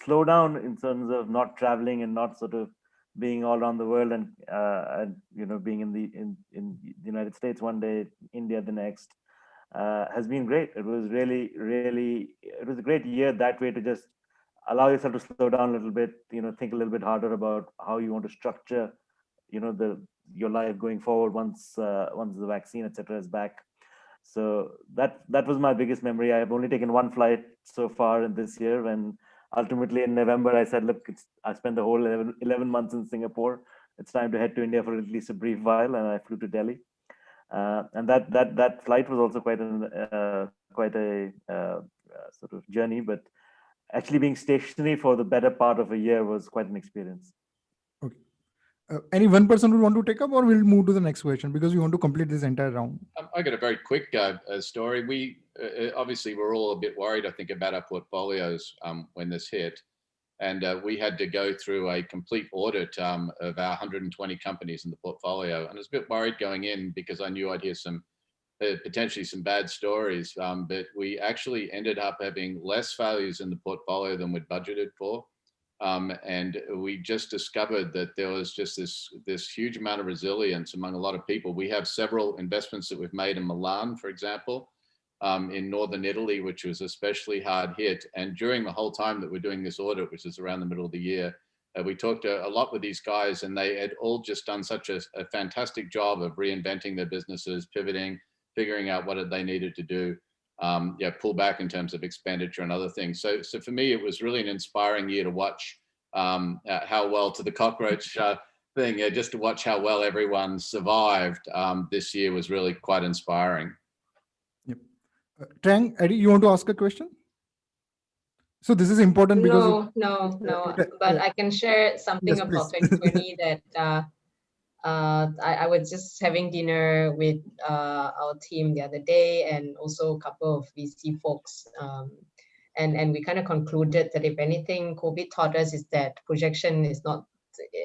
slowdown in terms of not traveling and not sort of being all around the world and being in the United States one day, India the next, has been great. It was really it was a great year that way to just allow yourself to slow down a little bit, think a little bit harder about how you want to structure your life going forward once the vaccine etc. is back. So that was my biggest memory. I have only taken one flight so far in this year, and ultimately in November I said, look, I spent the whole 11 months in Singapore. It's time to head to India for at least a brief while, and I flew to Delhi. And that flight was also quite a sort of journey, but actually being stationary for the better part of a year was quite an experience.
Okay. Any one person would want to take up, or we'll move to the next question because we want to complete this entire round.
I got a very quick story. We obviously we're all a bit worried, I think, about our portfolios when this hit. And we had to go through a complete audit of our 120 companies in the portfolio. And I was a bit worried going in because I knew I'd hear some potentially some bad stories. But we actually ended up having less failures in the portfolio than we'd budgeted for. And we just discovered that there was just this huge amount of resilience among a lot of people. We have several investments that we've made in Milan, for example, in northern Italy, which was especially hard hit. And during the whole time that we're doing this audit, which is around the middle of the year, we talked a lot with these guys, and they had all just done such a fantastic job of reinventing their businesses, pivoting, figuring out what they needed to do, pull back in terms of expenditure and other things. So for me, it was really an inspiring year to watch how well, to the cockroach thing, just to watch how well everyone survived this year was really quite inspiring.
Yep. Trang, Eddie, you want to ask a question? So this is important because
No. But I can share something
yes,
about
please.
2020 that I was just having dinner with our team the other day, and also a couple of VC folks. And we kind of concluded that if anything, COVID taught us is that projection is not,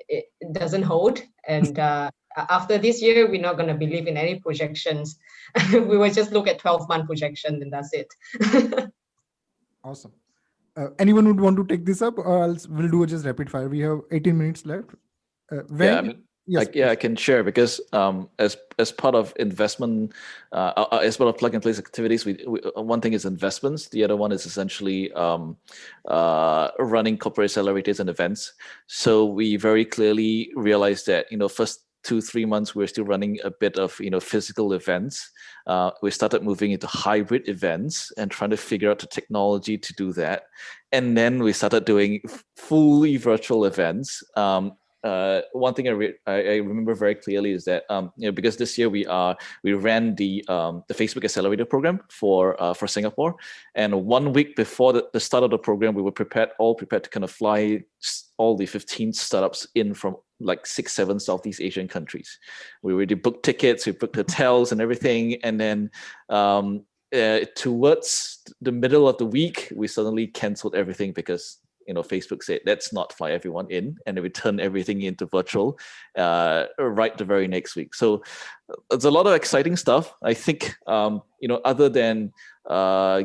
it doesn't hold. And after this year, we're not going to believe in any projections. We will just look at 12-month projection, and that's it.
Awesome. Anyone would want to take this up, or else we'll do just rapid fire. We have 18 minutes left.
Yeah, I mean,
yes,
I can share because as part of investment, as part of plug and place activities, we one thing is investments. The other one is essentially running corporate accelerators and events. So we very clearly realized that first 2-3 months we're still running a bit of physical events. We started moving into hybrid events and trying to figure out the technology to do that, and then we started doing fully virtual events. One thing I remember very clearly is that because this year we ran the Facebook Accelerator program for Singapore, and 1 week before the start of the program, we were prepared to kind of fly all the 15 startups in from like 6-7 Southeast Asian countries. We already booked tickets, we booked hotels and everything, and then towards the middle of the week, we suddenly canceled everything because Facebook said, let's not fly everyone in, and then we turn everything into virtual right the very next week. So there's a lot of exciting stuff. I think, other than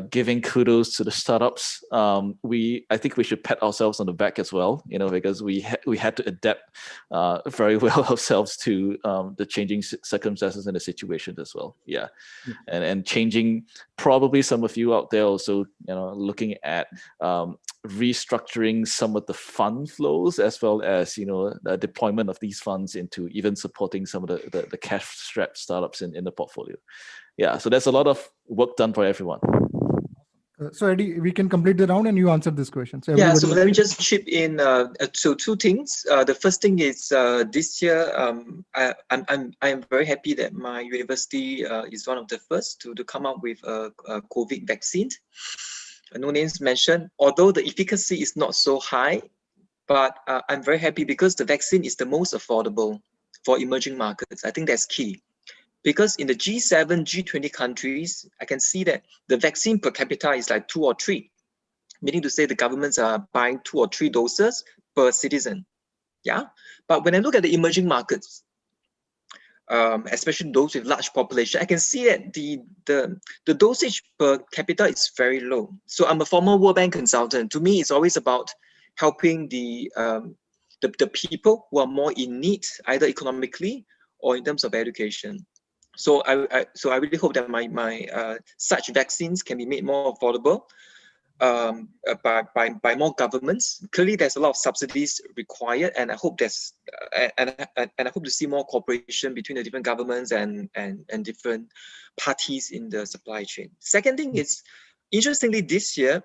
giving kudos to the startups, I think we should pat ourselves on the back as well, because we had to adapt very well ourselves to the changing circumstances and the situations as well. Yeah. And changing, probably some of you out there also, looking at restructuring some of the fund flows, as well as the deployment of these funds into even supporting some of the cash-strapped startups in the portfolio. Yeah, so there's a lot of work done for everyone.
So Eddie, we can complete the round and you answer this question. So
yeah, so let me just chip in. So two things. The first thing is this year, I'm very happy that my university is one of the first to come up with a COVID vaccine. No names mentioned, although the efficacy is not so high, but I'm very happy because the vaccine is the most affordable for emerging markets. I think that's key. Because in the G7, G20 countries, I can see that the vaccine per capita is like 2 or 3, meaning to say the governments are buying 2 or 3 doses per citizen. Yeah, but when I look at the emerging markets, especially those with large population, I can see that the dosage per capita is very low. So I'm a former World Bank consultant. To me, it's always about helping the people who are more in need, either economically or in terms of education. So I really hope that my such vaccines can be made more affordable by more governments. Clearly, there's a lot of subsidies required, and I hope there's and I hope to see more cooperation between the different governments and different parties in the supply chain. Second thing is, interestingly, this year.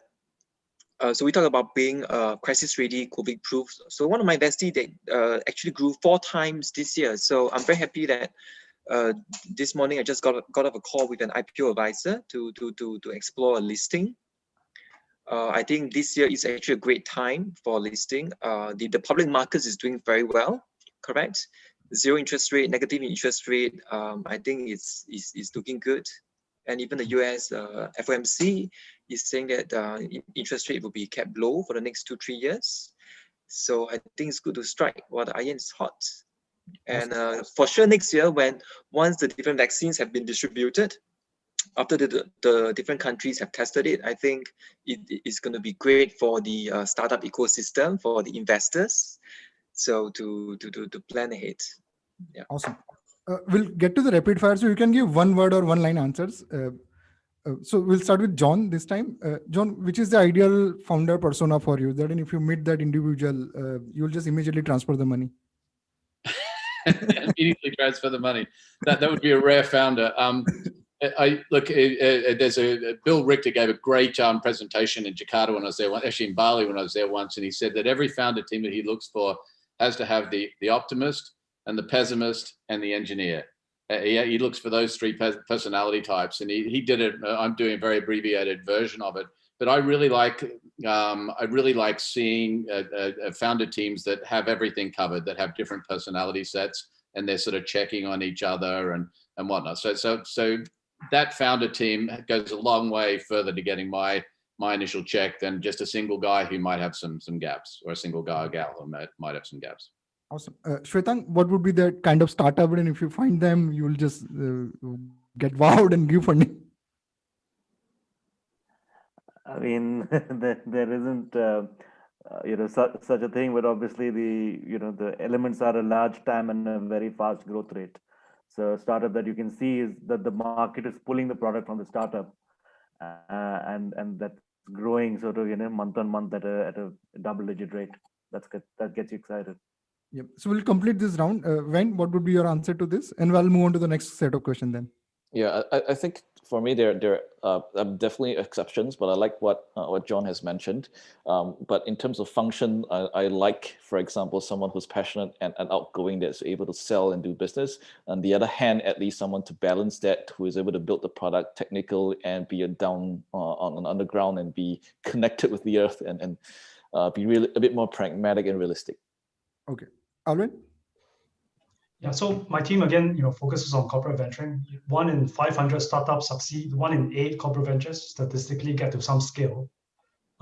So we talk about being crisis-ready, COVID-proof. So one of my investees, they actually grew 4 times this year. So I'm very happy that this morning I just got off a call with an IPO advisor to explore a listing. I think this year is actually a great time for listing. The public markets is doing very well, correct? 0 interest rate, negative interest rate. I think it's looking good. And even the US FOMC is saying that interest rate will be kept low for the next 2-3 years. So I think it's good to strike while the iron is hot. And for sure next year, once the different vaccines have been distributed, after the different countries have tested it, I think it is going to be great for the startup ecosystem, for the investors. So to plan ahead. Yeah.
Awesome. We'll get to the rapid fire, so you can give 1 word or 1 line answers. So we'll start with John this time. John, which is the ideal founder persona for you? That if you meet that individual, you'll just immediately transfer the money.
Immediately transfer the money. That would be a rare founder. There's Bill Richter gave a great presentation in Jakarta when I was there, actually in Bali when I was there once, and he said that every founder team that he looks for has to have the optimist and the pessimist and the engineer. He looks for those 3 personality types, and he did it. I'm doing a very abbreviated version of it, but I really like I really like seeing founder teams that have everything covered, that have different personality sets, and they're sort of checking on each other and whatnot. So that founder team goes a long way further to getting my initial check than just a single guy who might have some gaps, or a single guy or gal who might have some gaps.
Awesome. Shwetang, what would be the kind of startup, and if you find them, you will just get wowed and give funding?
I mean, there isn't such a thing, but obviously the elements are a large TAM and a very fast growth rate. So startup that you can see is that the market is pulling the product from the startup, and that's growing sort of month on month at a double-digit rate. That gets you excited.
Yep. So we'll complete this round. When, what would be your answer to this? And we'll move on to the next set of questions then.
Yeah, I think for me there are definitely exceptions, but I like what John has mentioned. But in terms of function, I like, for example, someone who's passionate and outgoing, that's able to sell and do business. On the other hand, at least someone to balance that, who is able to build the product technical and be down on an underground and be connected with the earth and be really a bit more pragmatic and realistic.
Okay, Alvin.
Yeah, so my team again, focuses on corporate venturing. 1 in 500 startups succeed. 1 in 8 corporate ventures statistically get to some scale.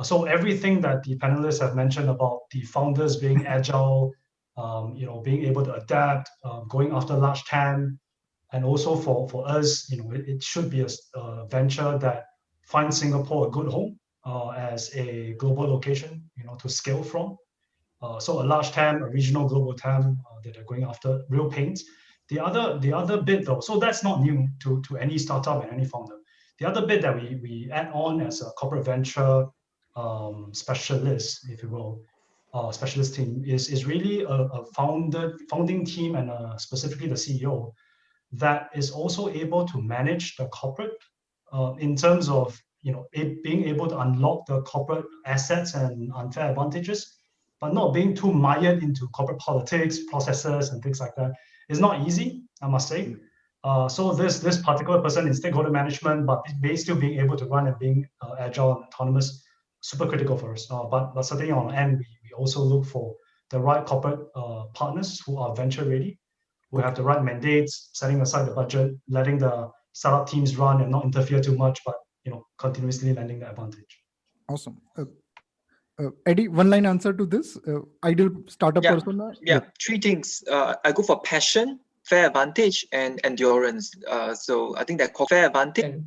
So everything that the panelists have mentioned about the founders being agile, being able to adapt, going after large TAM, and also for us, it should be a venture that finds Singapore a good home as a global location, to scale from. So a large TAM, a regional global TAM that are going after real pains. The other bit though, so that's not new to any startup and any founder. The other bit that we add on as a corporate venture specialist, if you will, specialist team is really a founding team, and specifically the CEO, that is also able to manage the corporate in terms of it being able to unlock the corporate assets and unfair advantages, but not being too mired into corporate politics, processes, and things like that. It's not easy, I must say. So this particular person in stakeholder management, but still being able to run and being agile and autonomous, super critical for us. But certainly on the end, we also look for the right corporate partners who are venture ready, who have the right mandates, setting aside the budget, letting the startup teams run and not interfere too much, but continuously lending the advantage.
Awesome. Eddie, one line answer to this. Ideal startup persona.
Yeah, 3 things. I go for passion, fair advantage, and endurance. So I think that fair advantage.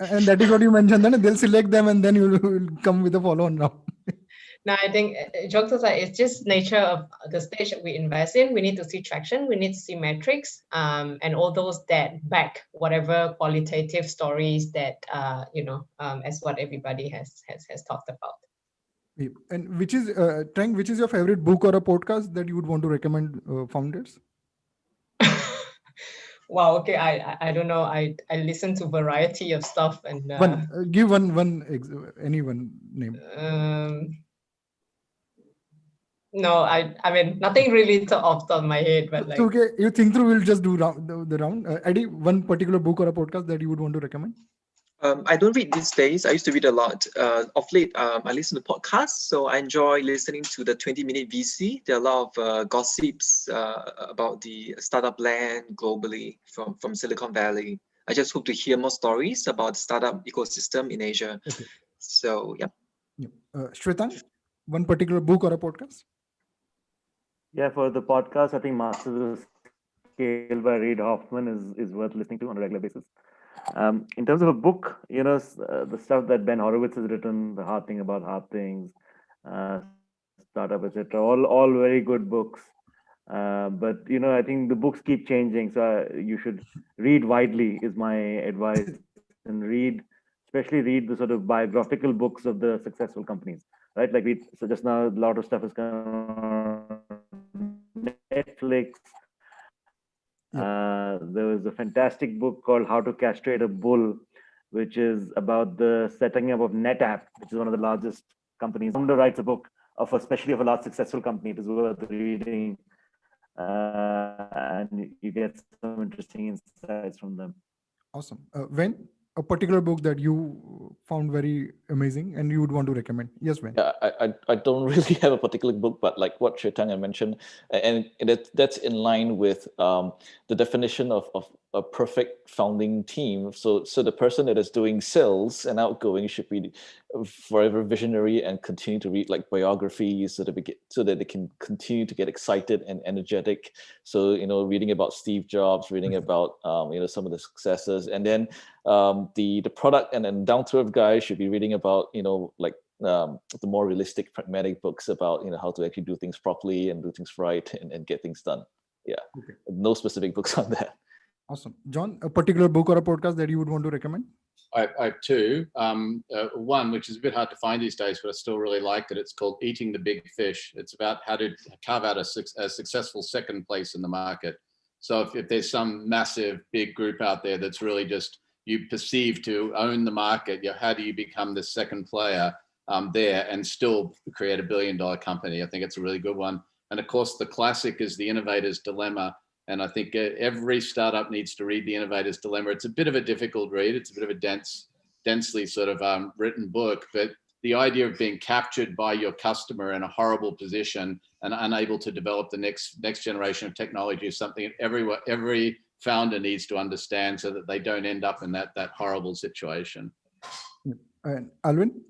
And that is what you mentioned. Then they'll select them, and then you will come with a follow-on round.
No, I think jokes aside, it's just nature of the stage that we invest in. We need to see traction. We need to see metrics, and all those that back whatever qualitative stories that as what everybody has talked about.
And which is Trang, which is your favorite book or a podcast that you would want to recommend founders?
Wow. Okay. I don't know. I listen to variety of stuff and
give any one name.
No, I mean nothing really off the top of my head, but like.
Okay, you think through. We'll just do the round. Eddie, one particular book or a podcast that you would want to recommend?
I don't read these days. I used to read a lot. Of late, I listen to podcasts, so I enjoy listening to the 20-minute VC. There are a lot of gossips about the startup land globally from Silicon Valley. I just hope to hear more stories about the startup ecosystem in Asia. Okay. So, yeah.
Shwetang, one particular book or a podcast?
Yeah, for the podcast, I think Masters of Scale by Reid Hoffman is worth listening to on a regular basis. In terms of a book, the stuff that Ben Horowitz has written, The Hard Thing About Hard Things, Startup, etc., all very good books. But I think the books keep changing, so you should read widely is my advice, and especially read the sort of biographical books of the successful companies, right? Like so just now, a lot of stuff is coming on Netflix. There was a fantastic book called How to Castrate a Bull, which is about the setting up of NetApp, which is one of the largest companies. Founder writes a book especially of a large successful company. It is worth reading, and you get some interesting insights from them.
Awesome. When a particular book that you found very amazing and you would want to recommend. Yes, Wen.
Yeah, I don't really have a particular book, but like what Shetang had mentioned, and that's in line with the definition of a perfect founding team. So the person that is doing sales and outgoing should be forever visionary and continue to read like biographies so that they can continue to get excited and energetic. So reading about Steve Jobs, reading about some of the successes, and then the product and then down to earth guys should be reading about like the more realistic, pragmatic books about how to actually do things properly and do things right and get things done. Yeah, okay. No specific books on that.
Awesome, John. A particular book or a podcast that you would want to recommend?
I have two. One, which is a bit hard to find these days, but I still really liked it. It's called Eating the Big Fish. It's about how to carve out a successful second place in the market. So if there's some massive big group out there that's really just you perceive to own the market, how do you become the second player there and still create $1 billion company? I think it's a really good one. And of course, the classic is The Innovator's Dilemma. And I think every startup needs to read The Innovator's Dilemma. It's a bit of a difficult read. It's a bit of a densely sort of written book, but the idea of being captured by your customer in a horrible position and unable to develop the next generation of technology is something every founder needs to understand so that they don't end up in that horrible situation.
And Alvin,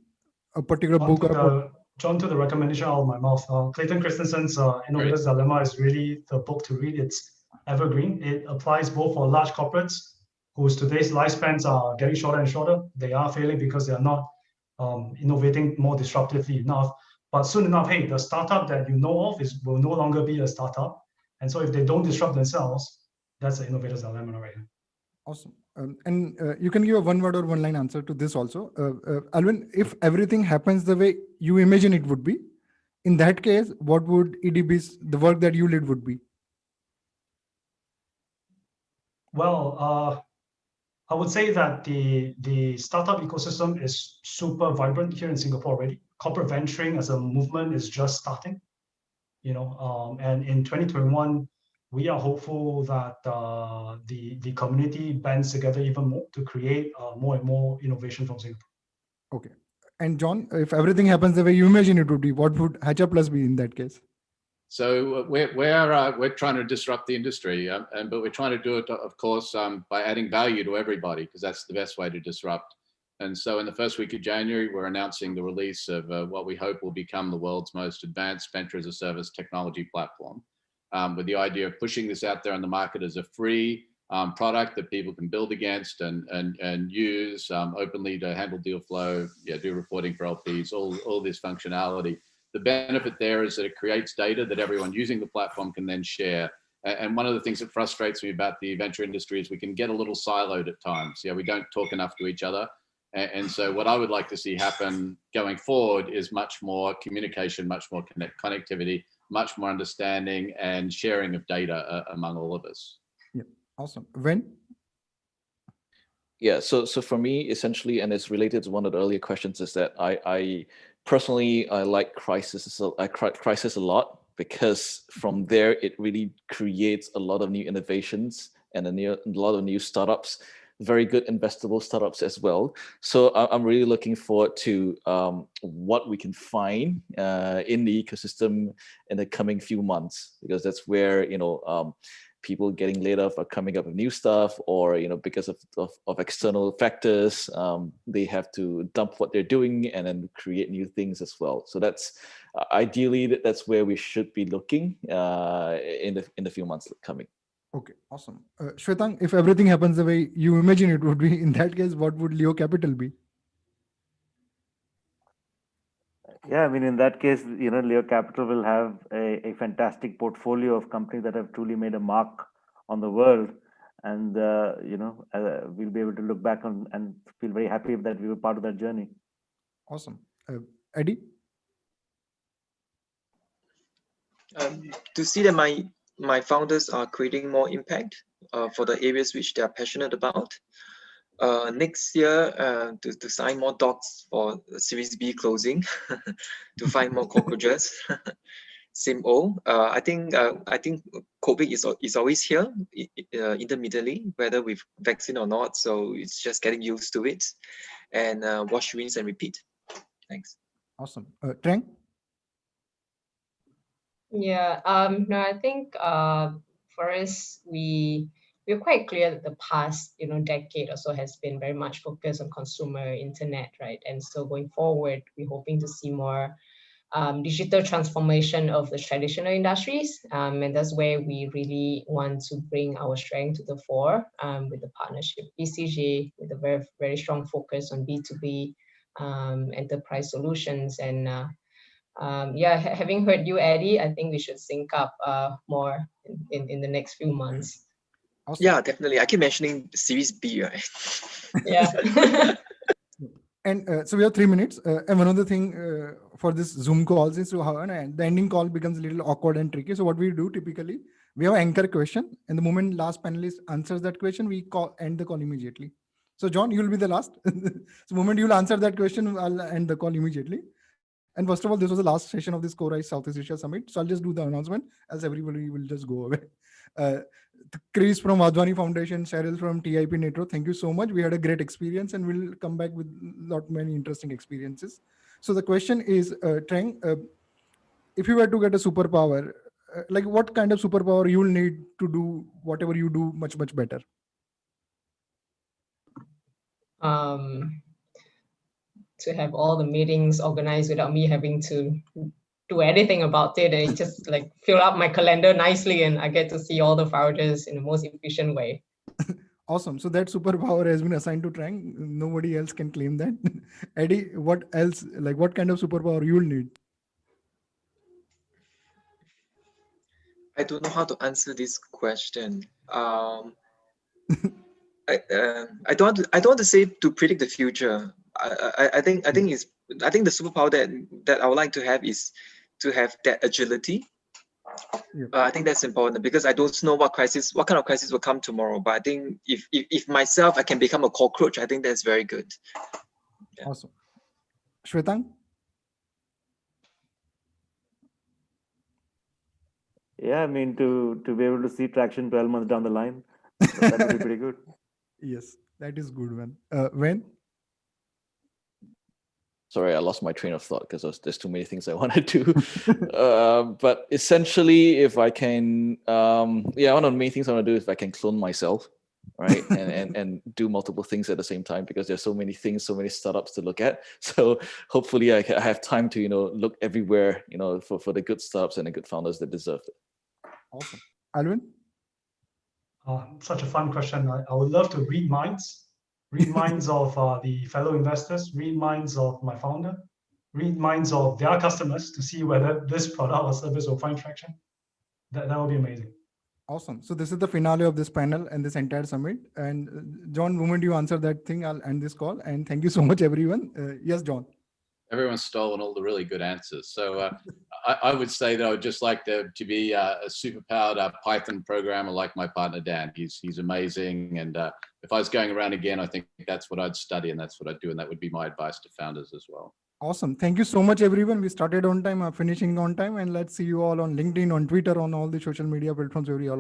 a particular book or
John, to the recommendation out of my mouth. Clayton Christensen's Innovator's Dilemma is really the book to read. It's evergreen. It applies both for large corporates whose today's lifespans are getting shorter and shorter. They are failing because they are not innovating more disruptively enough. But soon enough, hey, the startup that you know of will no longer be a startup. And so if they don't disrupt themselves, that's the Innovator's Dilemma right here.
Awesome. And you can give a one word or one line answer to this also. Alvin, if everything happens the way you imagine it would be, in that case, what would the work that you did would be?
Well, I would say that the startup ecosystem is super vibrant here in Singapore already. Corporate venturing as a movement is just starting, and in 2021, we are hopeful that the community bands together even more to create more and more innovation from Singapore.
Okay. And John, if everything happens the way you imagine it would be, what would Hatcher Plus be in that case?
So we're trying to disrupt the industry, but we're trying to do it, of course, by adding value to everybody, because that's the best way to disrupt. And so in the first week of January, we're announcing the release of what we hope will become the world's most advanced venture as a service technology platform, with the idea of pushing this out there on the market as a free product that people can build against and use openly to handle deal flow, do reporting for LPs, all this functionality. The benefit there is that it creates data that everyone using the platform can then share. And one of the things that frustrates me about the venture industry is we can get a little siloed at times. We don't talk enough to each other. And so what I would like to see happen going forward is much more communication, much more connectivity, much more understanding and sharing of data among all of us.
Yeah, awesome. When?
Yeah, so for me, essentially, and it's related to one of the earlier questions, is that I personally like Crisis a lot, because from there it really creates a lot of new innovations and a lot of new startups, very good investable startups as well. So I'm really looking forward to what we can find in the ecosystem in the coming few months, because that's where people getting laid off are coming up with new stuff, or because of external factors, they have to dump what they're doing and then create new things as well. So that's ideally that's where we should be looking in the few months coming.
Okay, awesome. Shwetang, if everything happens the way you imagine it would be, in that case, what would Leo Capital be?
Yeah, I mean, in that case, Leo Capital will have a fantastic portfolio of companies that have truly made a mark on the world. And, we'll be able to look back on and feel very happy that we were part of that journey.
Awesome. Eddie?
To see that my founders are creating more impact for the areas which they are passionate about. Next year, to sign more docs for Series B closing, to find more cockroaches. same old. I think COVID is always here intermittently, whether with vaccine or not. So it's just getting used to it, and wash, rinse, and repeat. Thanks.
Awesome. Trang?
Yeah, no, I think for us, we're quite clear that the past, decade or so has been very much focused on consumer internet, right? And so going forward, we're hoping to see more digital transformation of the traditional industries. And that's where we really want to bring our strength to the fore with the partnership BCG, with a very, very strong focus on B2B enterprise solutions. And having heard you, Eddie, I think we should sync up more in the next few months.
Awesome.
Yeah, definitely. I keep mentioning Series B, right?
Yeah.
And so we have 3 minutes. And one other thing for this Zoom calls is the ending call becomes a little awkward and tricky. So what we do typically, we have an anchor question, and the moment last panelist answers that question, we end the call immediately. So John, you'll be the last. So the moment you'll answer that question, I'll end the call immediately. And first of all, this was the last session of this CoRise Southeast Asia Summit. So I'll just do the announcement, else everybody will just go away. Chris from Advani Foundation, Cheryl from TIP Network, thank you so much. We had a great experience, and we'll come back with many interesting experiences. So the question is, Trang, if you were to get a superpower, like what kind of superpower you'll need to do whatever you do much, much better?
To have all the meetings organized without me having to do anything about it, and it just like fill up my calendar nicely, and I get to see all the founders in the most efficient way.
Awesome. So that superpower has been assigned to Trang. Nobody else can claim that. Eddie, what else? Like what kind of superpower you'll need?
I don't know how to answer this question. I don't want to say to predict the future. I think the superpower that I would like to have is to have that agility.
Yeah.
I think that's important because I don't know what kind of crisis will come tomorrow. But I think if myself I can become a cockroach, I think that's very good.
Yeah. Awesome. Shwetang?
Yeah, I mean to be able to see traction 12 months down the line, that would be pretty good.
Yes, that is good one. When?
Sorry, I lost my train of thought because there's too many things I want to do. But essentially, if I can, one of the main things I want to do is if I can clone myself, right, and do multiple things at the same time, because there's so many things, so many startups to look at. So hopefully, I have time to look everywhere, for the good startups and the good founders that deserve it.
Awesome, Alvin.
Such a fun question. I would love to read minds of the fellow investors, read minds of my founder, read minds of their customers to see whether this product or service will find traction. That would be amazing.
Awesome. So this is the finale of this panel and this entire summit. And John, the moment you answer that thing, I'll end this call. And thank you so much, everyone. Yes, John.
Everyone's stolen all the really good answers. So I would say that I would just like to be a superpowered Python programmer like my partner, Dan. He's amazing. And if I was going around again, I think that's what I'd study and that's what I'd do. And that would be my advice to founders as well.
Awesome. Thank you so much, everyone. We started on time, finishing on time. And let's see you all on LinkedIn, on Twitter, on all the social media platforms where we all